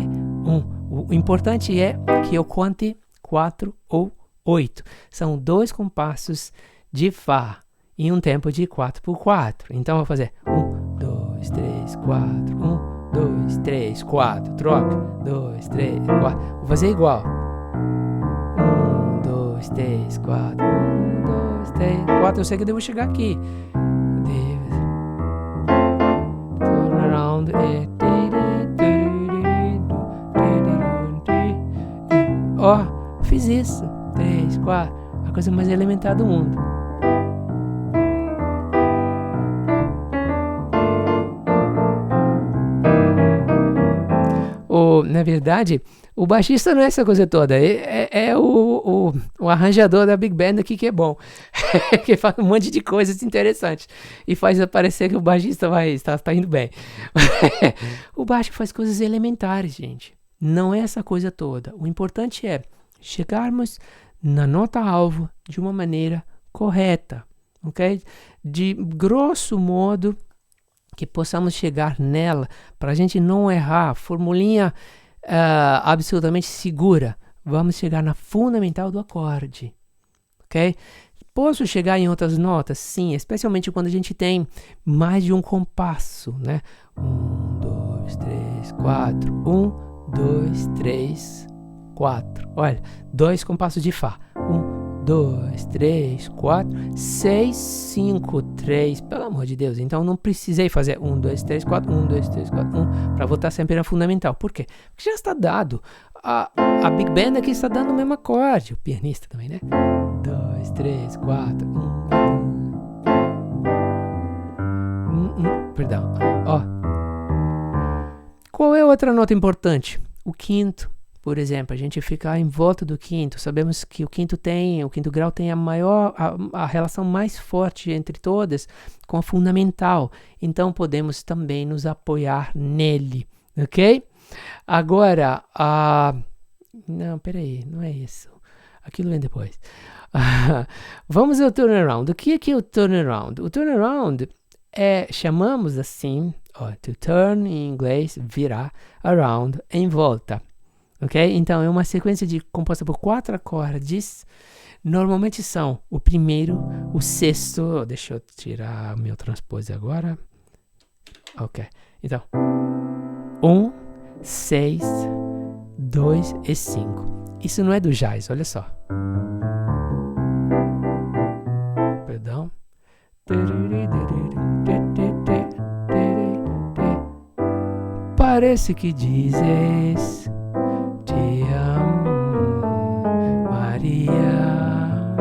1. O importante é que eu conte 4 ou 8. São 2 compassos de Fá em um tempo de 4x4. Então eu vou fazer 1, 2, 3, 4. 1, 2, 3, 4. Troca. 2, 3, 4. Vou fazer igual. 1, 2, 3, 4. 1, 2, 3, 4. Eu sei que eu devo chegar aqui. Turn around. Ó, fiz isso. 3, 4. A coisa mais elementar do mundo. Na verdade, o baixista não é essa coisa toda, é o arranjador da Big Band aqui que é bom, que faz um monte de coisas interessantes e faz parecer que o baixista está indo bem. O baixo faz coisas elementares, gente, não é essa coisa toda. O importante é chegarmos na nota-alvo de uma maneira correta, ok? De grosso modo, que possamos chegar nela para a gente não errar, formulinha absolutamente segura. Vamos chegar na fundamental do acorde, ok? Posso chegar em outras notas? Sim, especialmente quando a gente tem mais de um compasso, né? 1, 2, 3, 4. 1, 2, 3, 4. Olha, 2 compassos de Fá. 1, 2, 3, 4, 6, 5, 3. Pelo amor de Deus. Então não precisei fazer 1, 2, 3, 4, 1, 2, 3, 4, 1 para voltar sempre na fundamental. Por quê? Porque já está dado. A Big Band aqui está dando o mesmo acorde. O pianista também, né? 2, 3, 4, 1, 2. Perdão. Ó. Qual é outra nota importante? O quinto, por exemplo, a gente fica em volta do quinto. Sabemos que o quinto grau tem a relação mais forte entre todas com a fundamental. Então podemos também nos apoiar nele, ok? Agora, não, peraí, não é isso. Aquilo vem depois. Vamos ao turnaround. O que é o turnaround? O turnaround chamamos assim, to turn em inglês, virar, around, em volta. Ok? Então é uma sequência composta por 4 acordes. Normalmente são o primeiro, o sexto. Deixa eu tirar o meu transpose agora. Ok. Então, 1, 6, 2 e 5. Isso não é do jazz, olha só. Perdão. Parece que dizes te amo, Maria.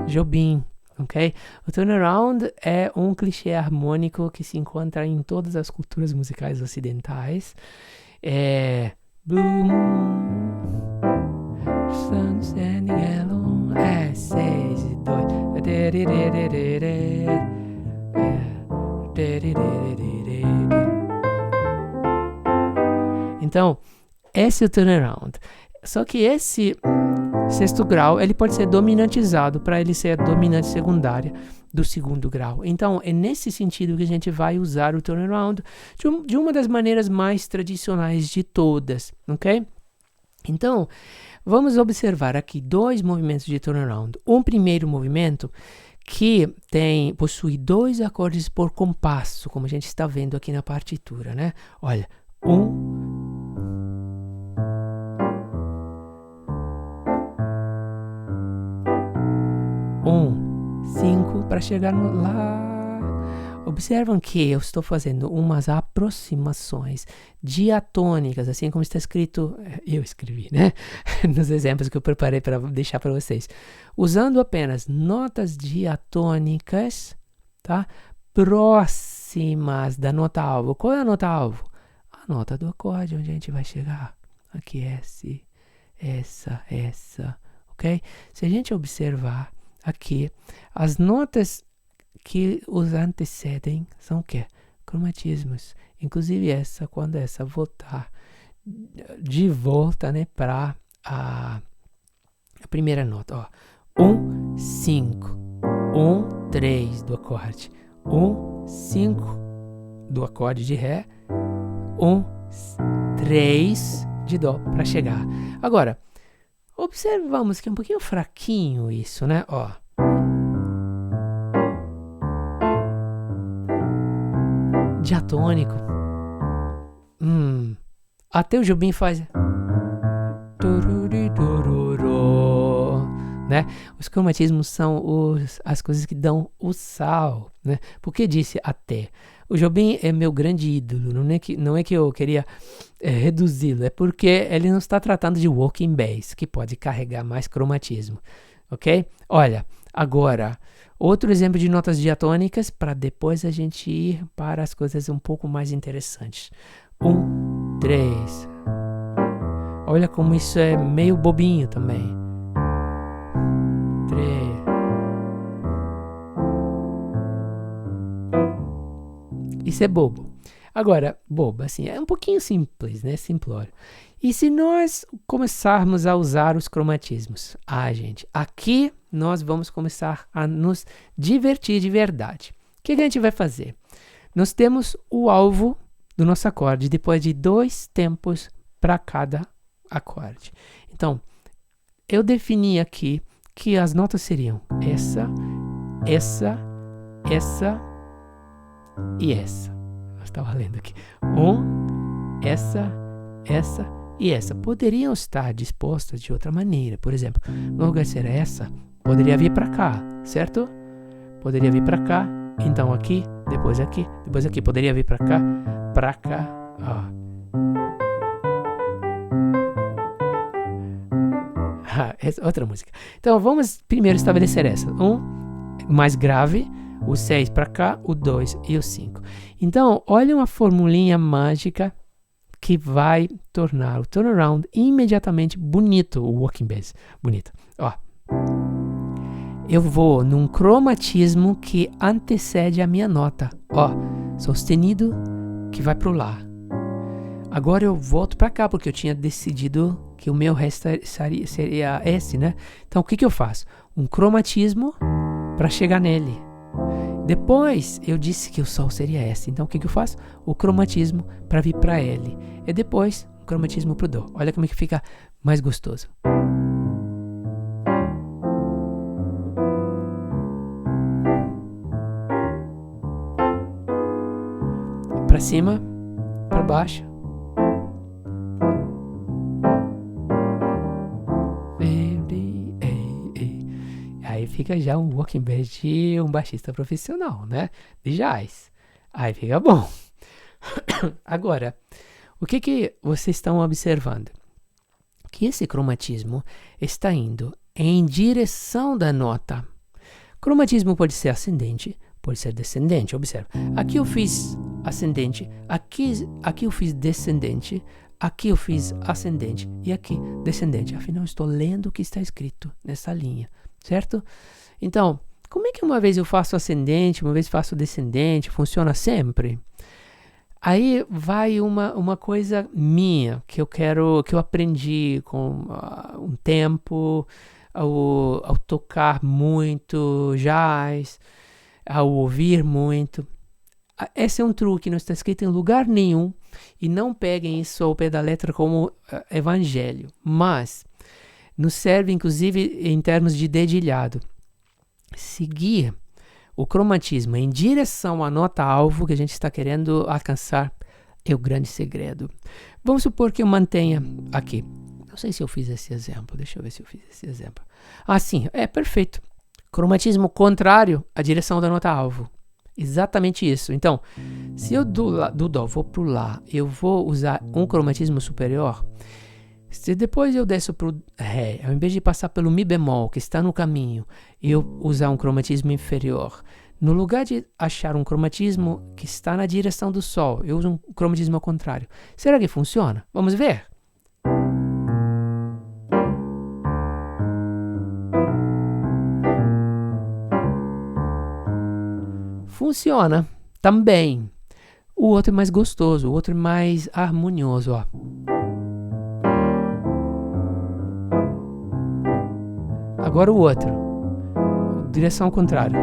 Jobim, ok? O turnaround é um clichê harmônico que se encontra em todas as culturas musicais ocidentais. Blue Moon, Sun Standing Alone, 6 e 2. Então, esse é o turnaround. Só que esse sexto grau, ele pode ser dominantizado para ele ser a dominante secundária do segundo grau. Então, é nesse sentido que a gente vai usar o turnaround de uma das maneiras mais tradicionais de todas, ok? Então, vamos observar aqui 2 movimentos de turnaround. Um primeiro movimento que possui 2 acordes por compasso, como a gente está vendo aqui na partitura, né? Olha, 1, 5 para chegar no Lá. Observam que eu estou fazendo umas aproximações diatônicas, assim como está escrito, eu escrevi, né? Nos exemplos que eu preparei para deixar para vocês. Usando apenas notas diatônicas, tá? Próximas da nota alvo. Qual é a nota alvo? A nota do acorde, onde a gente vai chegar. Aqui, essa, ok? Se a gente observar aqui, as notas que os antecedem são o quê? Cromatismos. Inclusive essa, quando essa voltar de volta, né, para a primeira nota. 1, 5, 1, 3 do acorde. 1, 5 do acorde de Ré. 1, 3 de Dó para chegar. Agora, observamos que é um pouquinho fraquinho isso, né? Diatônico. Até o Jobim faz. Né? Os cromatismos são as coisas que dão o sal. Né? Por que disse até? O Jobim é meu grande ídolo. Não é que eu queria reduzi-lo. É porque ele não está tratando de walking bass, que pode carregar mais cromatismo. Ok? Olha, agora, outro exemplo de notas diatônicas para depois a gente ir para as coisas um pouco mais interessantes. 1, 3. Olha como isso é meio bobinho também. 3. Isso é bobo. Agora, bobo, assim, é um pouquinho simples, né? Simplório. E se nós começarmos a usar os cromatismos? Gente, aqui nós vamos começar a nos divertir de verdade. O que a gente vai fazer? Nós temos o alvo do nosso acorde, depois de 2 tempos para cada acorde. Então, eu defini aqui que as notas seriam essa e essa. Eu estava lendo aqui. Essa e essa. Poderiam estar dispostas de outra maneira. Por exemplo, no lugar de ser essa, poderia vir para cá, certo? Poderia vir para cá, então aqui, depois aqui, depois aqui. Poderia vir para cá, essa outra música. Então vamos primeiro estabelecer essa. Mais grave, o 6 para cá, o 2 e o 5. Então, olha uma formulinha mágica que vai tornar o turnaround imediatamente bonito, o working bass. Bonito. Ó, eu vou num cromatismo que antecede a minha nota. Ó, sustenido que vai pro Lá. Agora eu volto para cá, porque eu tinha decidido que o meu resto seria esse, né? Então, o que eu faço? Um cromatismo para chegar nele. Depois, eu disse que o Sol seria esse. Então, o que eu faço? O cromatismo para vir para L. E depois, o cromatismo para o Dó. Olha como é que fica mais gostoso. Para cima, para baixo. Aí fica já um working bass de um baixista profissional, né? De jazz. Aí fica bom. Agora, o que vocês estão observando? Que esse cromatismo está indo em direção da nota. Cromatismo pode ser ascendente, pode ser descendente. Observa. Aqui eu fiz ascendente, aqui eu fiz descendente, aqui eu fiz ascendente e aqui descendente. Afinal, estou lendo o que está escrito nessa linha. Certo? Então, como é que uma vez eu faço ascendente, uma vez faço descendente, funciona sempre? Aí vai uma coisa minha que eu aprendi com um tempo, ao tocar muito jazz, ao ouvir muito. Esse é um truque, não está escrito em lugar nenhum, e não peguem isso ao pé da letra como evangelho, mas nos serve, inclusive, em termos de dedilhado. Seguir o cromatismo em direção à nota-alvo que a gente está querendo alcançar é o grande segredo. Vamos supor que eu mantenha aqui. Não sei se eu fiz esse exemplo. Deixa eu ver se eu fiz esse exemplo. Ah, sim. É perfeito. Cromatismo contrário à direção da nota-alvo. Exatamente isso. Então, se eu do Dó vou para o Lá, eu vou usar um cromatismo superior. Se depois eu desço para o Ré, ao invés de passar pelo Mi bemol, que está no caminho, eu usar um cromatismo inferior, no lugar de achar um cromatismo que está na direção do Sol, eu uso um cromatismo ao contrário. Será que funciona? Vamos ver. Funciona também. O outro é mais gostoso, o outro é mais harmonioso, ó. Agora o outro. Direção contrária.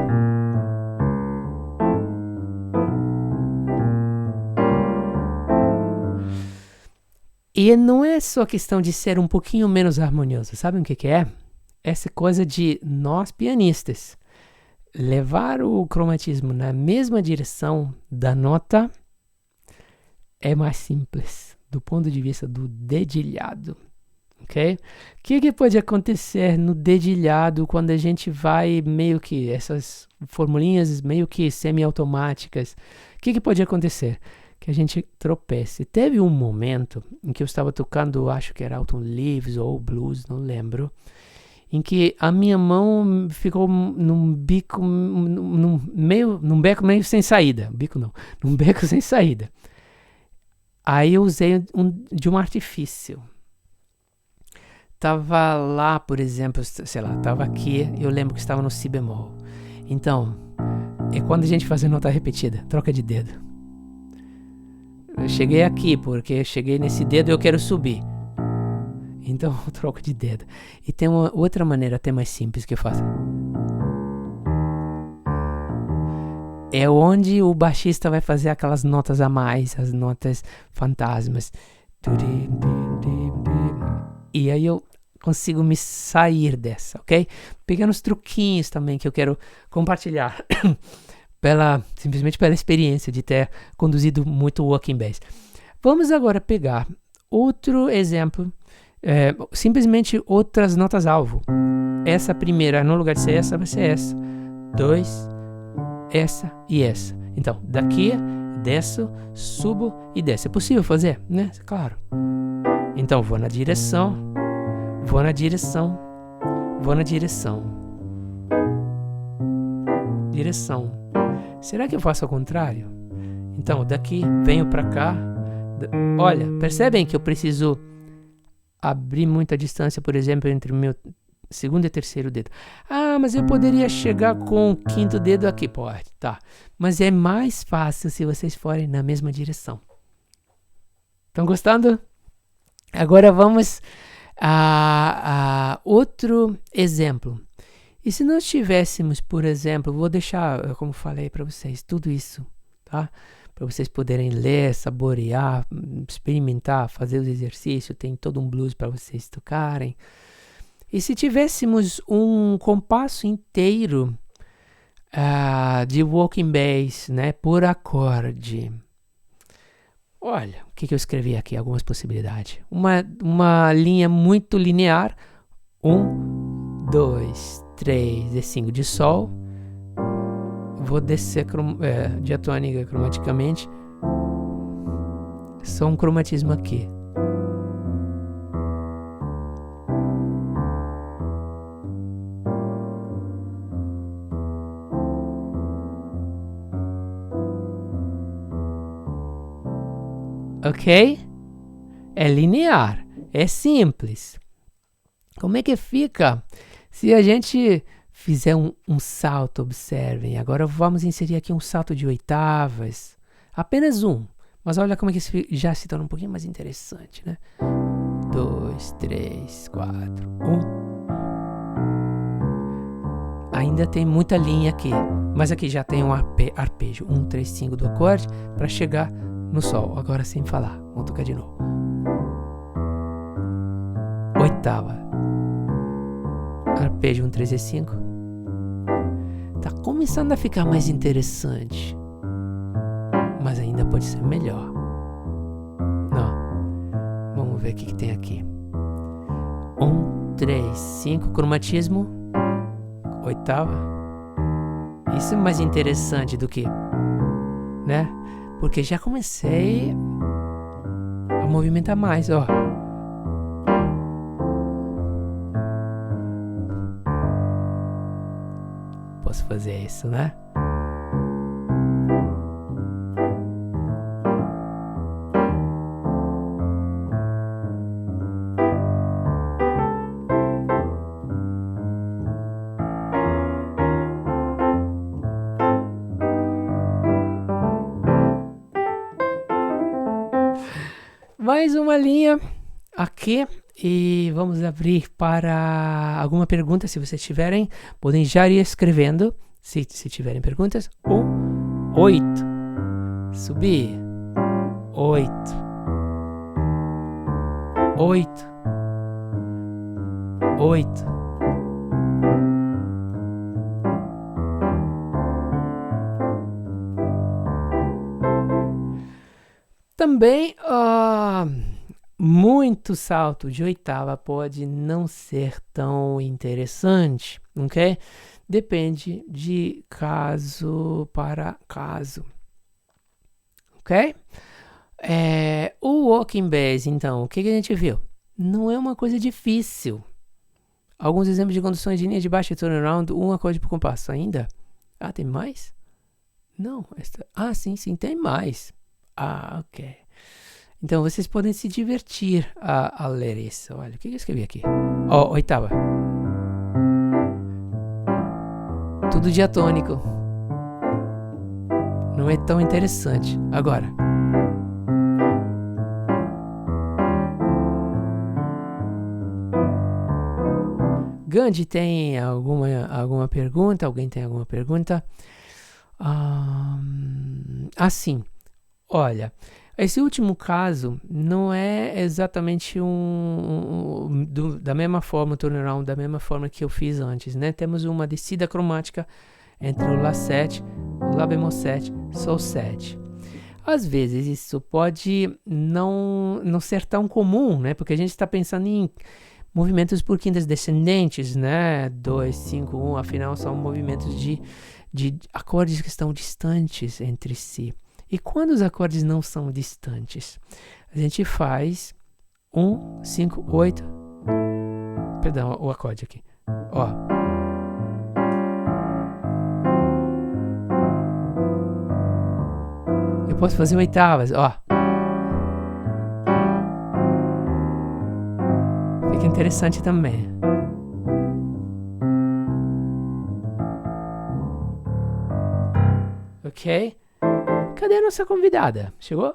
E não é só questão de ser um pouquinho menos harmonioso. Sabe o que é? Essa coisa de nós pianistas levar o cromatismo na mesma direção da nota é mais simples do ponto de vista do dedilhado. Ok? O que pode acontecer no dedilhado quando a gente vai meio que essas formulinhas meio que semi-automáticas? O que pode acontecer? Que a gente tropece. Teve um momento em que eu estava tocando, acho que era Autumn Leaves ou Blues, não lembro, em que a minha mão ficou num beco meio sem saída. Bico não, num beco sem saída. Aí eu usei de um artifício. Tava lá, por exemplo, sei lá, tava aqui, eu lembro que estava no Si bemol. Então, é quando a gente faz a nota repetida, troca de dedo. Eu cheguei aqui, porque cheguei nesse dedo e eu quero subir. Então, eu troco de dedo. E tem uma outra maneira até mais simples que eu faço. É onde o baixista vai fazer aquelas notas a mais, as notas fantasmas. E aí eu consigo me sair dessa, ok? Pequenos truquinhos também que eu quero compartilhar. Simplesmente pela experiência de ter conduzido muito working bass. Vamos agora pegar outro exemplo, simplesmente outras notas-alvo. Essa primeira, no lugar de ser essa, vai ser essa. 2, essa e essa. Então, daqui, desço, subo e desço. É possível fazer, né? Claro. Então, vou na direção, vou na direção, vou na direção. Direção. Será que eu faço ao contrário? Então, daqui venho para cá. Olha, percebem que eu preciso abrir muita distância, por exemplo, entre o meu segundo e terceiro dedo. Ah, mas eu poderia chegar com o quinto dedo aqui. Pode, tá. Mas é mais fácil se vocês forem na mesma direção. Estão gostando? Agora vamos a outro exemplo. E se nós tivéssemos, por exemplo, vou deixar, como falei para vocês, tudo isso, tá? Para vocês poderem ler, saborear, experimentar, fazer os exercícios, tem todo um blues para vocês tocarem. E se tivéssemos um compasso inteiro de walking bass, né, por acorde. Olha, o que eu escrevi aqui? Algumas possibilidades. Uma linha muito linear. 1, 2, 3 e 5 de Sol. Vou descer diatônica cromaticamente. Só um cromatismo aqui. Ok? É linear, é simples. Como é que fica se a gente fizer um salto? Observem, agora vamos inserir aqui um salto de oitavas. Apenas um, mas olha como é que já se torna um pouquinho mais interessante, né? 2, 3, 4, 1. Ainda tem muita linha aqui, mas aqui já tem um arpejo. 1, 3, 5 do acorde para chegar no Sol. Agora sem falar, vamos tocar de novo. Oitava. Arpejo 1, 3 e 5. Tá começando a ficar mais interessante, mas ainda pode ser melhor. Não. Vamos ver o que tem aqui. 1, 3, 5. Cromatismo. Oitava. Isso é mais interessante do que, né? Porque já comecei a movimentar mais, ó. Posso fazer isso, né? Mais uma linha aqui e vamos abrir para alguma pergunta. Se vocês tiverem, podem já ir escrevendo. Se tiverem perguntas. 8. Subir. 8. 8. 8. Também, muito salto de oitava pode não ser tão interessante, ok? Depende de caso para caso, ok? O walking bass, então, o que a gente viu? Não é uma coisa difícil. Alguns exemplos de conduções de linha de baixo e turnaround, um acorde por compasso ainda. Ah, tem mais? Não. Sim, tem mais. Ok. Então vocês podem se divertir a ler isso. Olha, o que eu escrevi aqui? Oitava. Tudo diatônico. Não é tão interessante. Agora. Gandhi tem alguma pergunta? Alguém tem alguma pergunta? Sim. Olha, esse último caso não é exatamente da mesma forma, turnaround, da mesma forma que eu fiz antes, né? Temos uma descida cromática entre o Lá 7, Lá bemol 7, Sol 7. Às vezes isso pode não ser tão comum, né? Porque a gente está pensando em movimentos por quintas descendentes, né? 2, 5, 1, afinal são movimentos de acordes que estão distantes entre si. E quando os acordes não são distantes, a gente faz 1, 5, 8. Perdão, o acorde aqui. Eu posso fazer oitavas, ó. Fica interessante também. Ok? Cadê a nossa convidada? Chegou?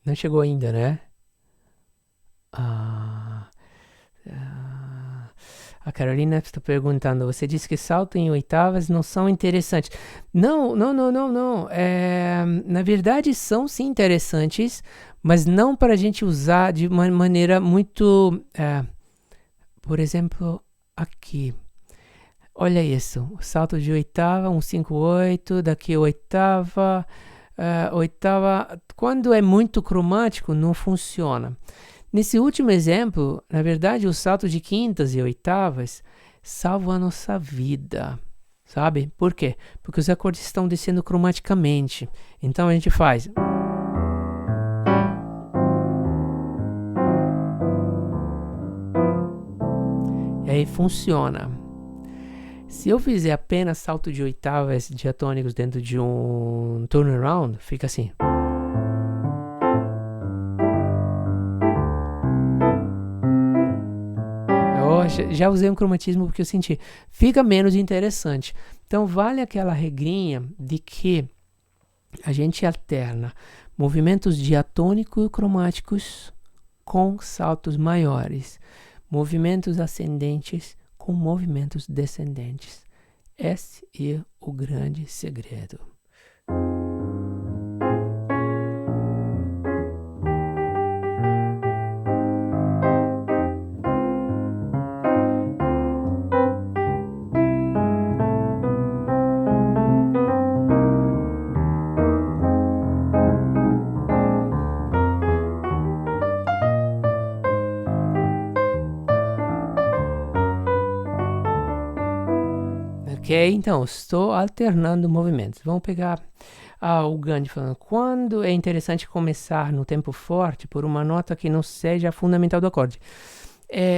Não chegou ainda, né? A Carolina está perguntando, você disse que salto em oitavas não são interessantes. Não. Na verdade, são sim interessantes, mas não para a gente usar de uma maneira muito... por exemplo, aqui. Olha isso, salto de oitava, 158, daqui oitava, oitava. Quando é muito cromático, não funciona. Nesse último exemplo, na verdade, o salto de quintas e oitavas salva a nossa vida, sabe? Por quê? Porque os acordes estão descendo cromaticamente. Então a gente faz... E aí funciona. Se eu fizer apenas salto de oitavas diatônicos dentro de um turnaround, fica assim. Já usei um cromatismo porque eu senti. Fica menos interessante. Então vale aquela regrinha de que a gente alterna movimentos diatônicos e cromáticos com saltos maiores. Movimentos ascendentes com movimentos descendentes. Esse é o grande segredo. Ok, então estou alternando movimentos. Vamos pegar o Gandhi falando. Quando é interessante começar no tempo forte por uma nota que não seja fundamental do acorde?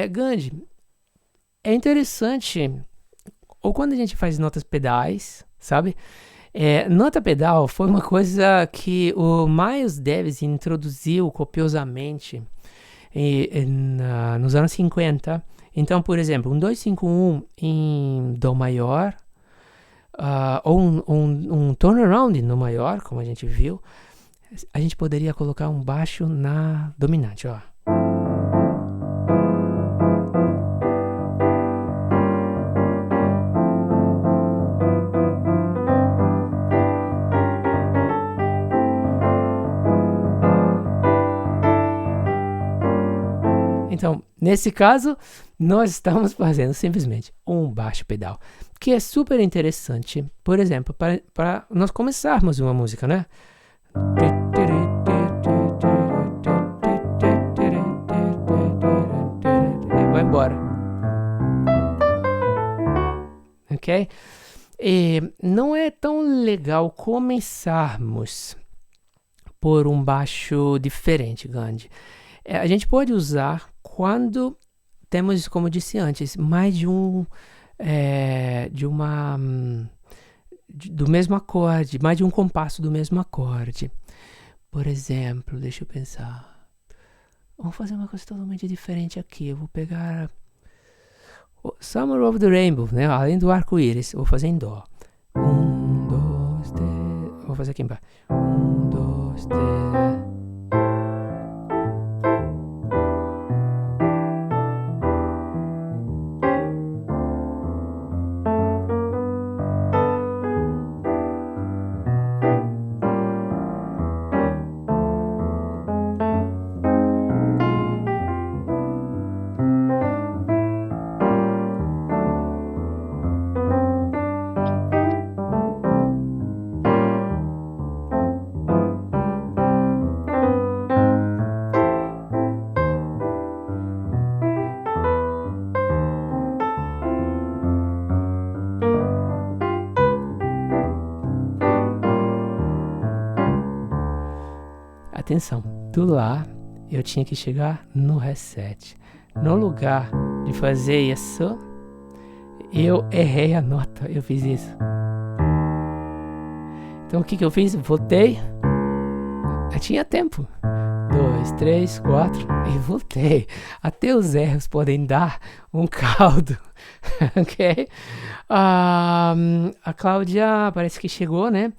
Gandhi, é interessante, ou quando a gente faz notas pedais, sabe? Nota pedal foi uma coisa que o Miles Davis introduziu copiosamente nos anos 50. Então, por exemplo, um 251 em Dó maior, ou um turnaround no maior, como a gente viu, a gente poderia colocar um baixo na dominante, ó. Então, nesse caso, nós estamos fazendo simplesmente um baixo pedal, que é super interessante, por exemplo, para nós começarmos uma música, né? Vai embora. Ok? E não é tão legal começarmos por um baixo diferente, Gandhi. A gente pode usar quando temos, como disse antes, mais do mesmo acorde, mais de um compasso do mesmo acorde. Por exemplo, deixa eu pensar. Vamos fazer uma coisa totalmente diferente aqui. Eu vou pegar Summer of the Rainbow, né? Além do arco-íris, eu vou fazer em Dó. 1, 2, 3. Vou fazer aqui embaixo. 1, 2, 3. Atenção, do Lá eu tinha que chegar no Ré7. No lugar de fazer isso, eu errei a nota. Eu fiz isso. Então o que eu fiz? Voltei. Eu tinha tempo. 2, 3, 4 e voltei. Até os erros podem dar um caldo. Ok? A Cláudia parece que chegou, né?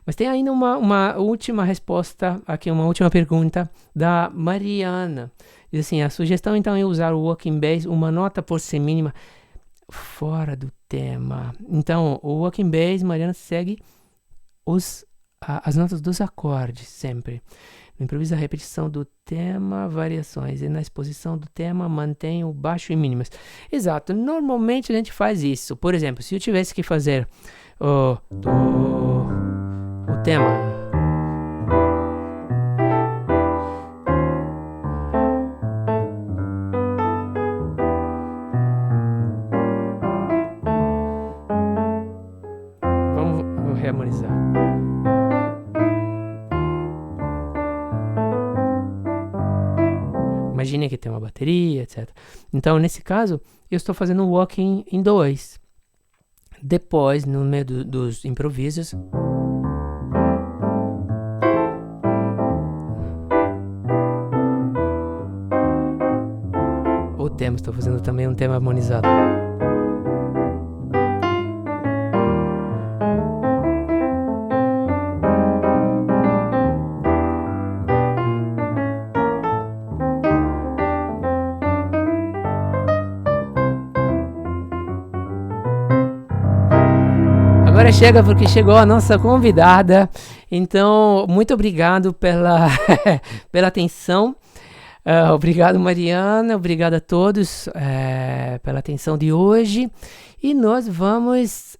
Mas tem ainda uma última resposta aqui, uma última pergunta da Mariana. Diz assim, a sugestão então é usar o Working Bass, uma nota por ser mínima, fora do tema. Então, o Working Bass, Mariana, segue as notas dos acordes sempre. No improviso, a repetição do tema, variações. E na exposição do tema, mantém o baixo em mínimas. Exato. Normalmente a gente faz isso. Por exemplo, se eu tivesse que fazer o tema. Vamos reharmonizar. Imagine que tem uma bateria, etc. Então, nesse caso, eu estou fazendo um walking em 2. Depois, no meio dos improvisos, o tema, estou fazendo também um tema harmonizado. Agora chega porque chegou a nossa convidada. Então, muito obrigado pela atenção. Obrigado, Mariana. Obrigado a todos pela atenção de hoje. E nós vamos...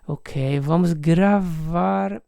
Ok, vamos gravar...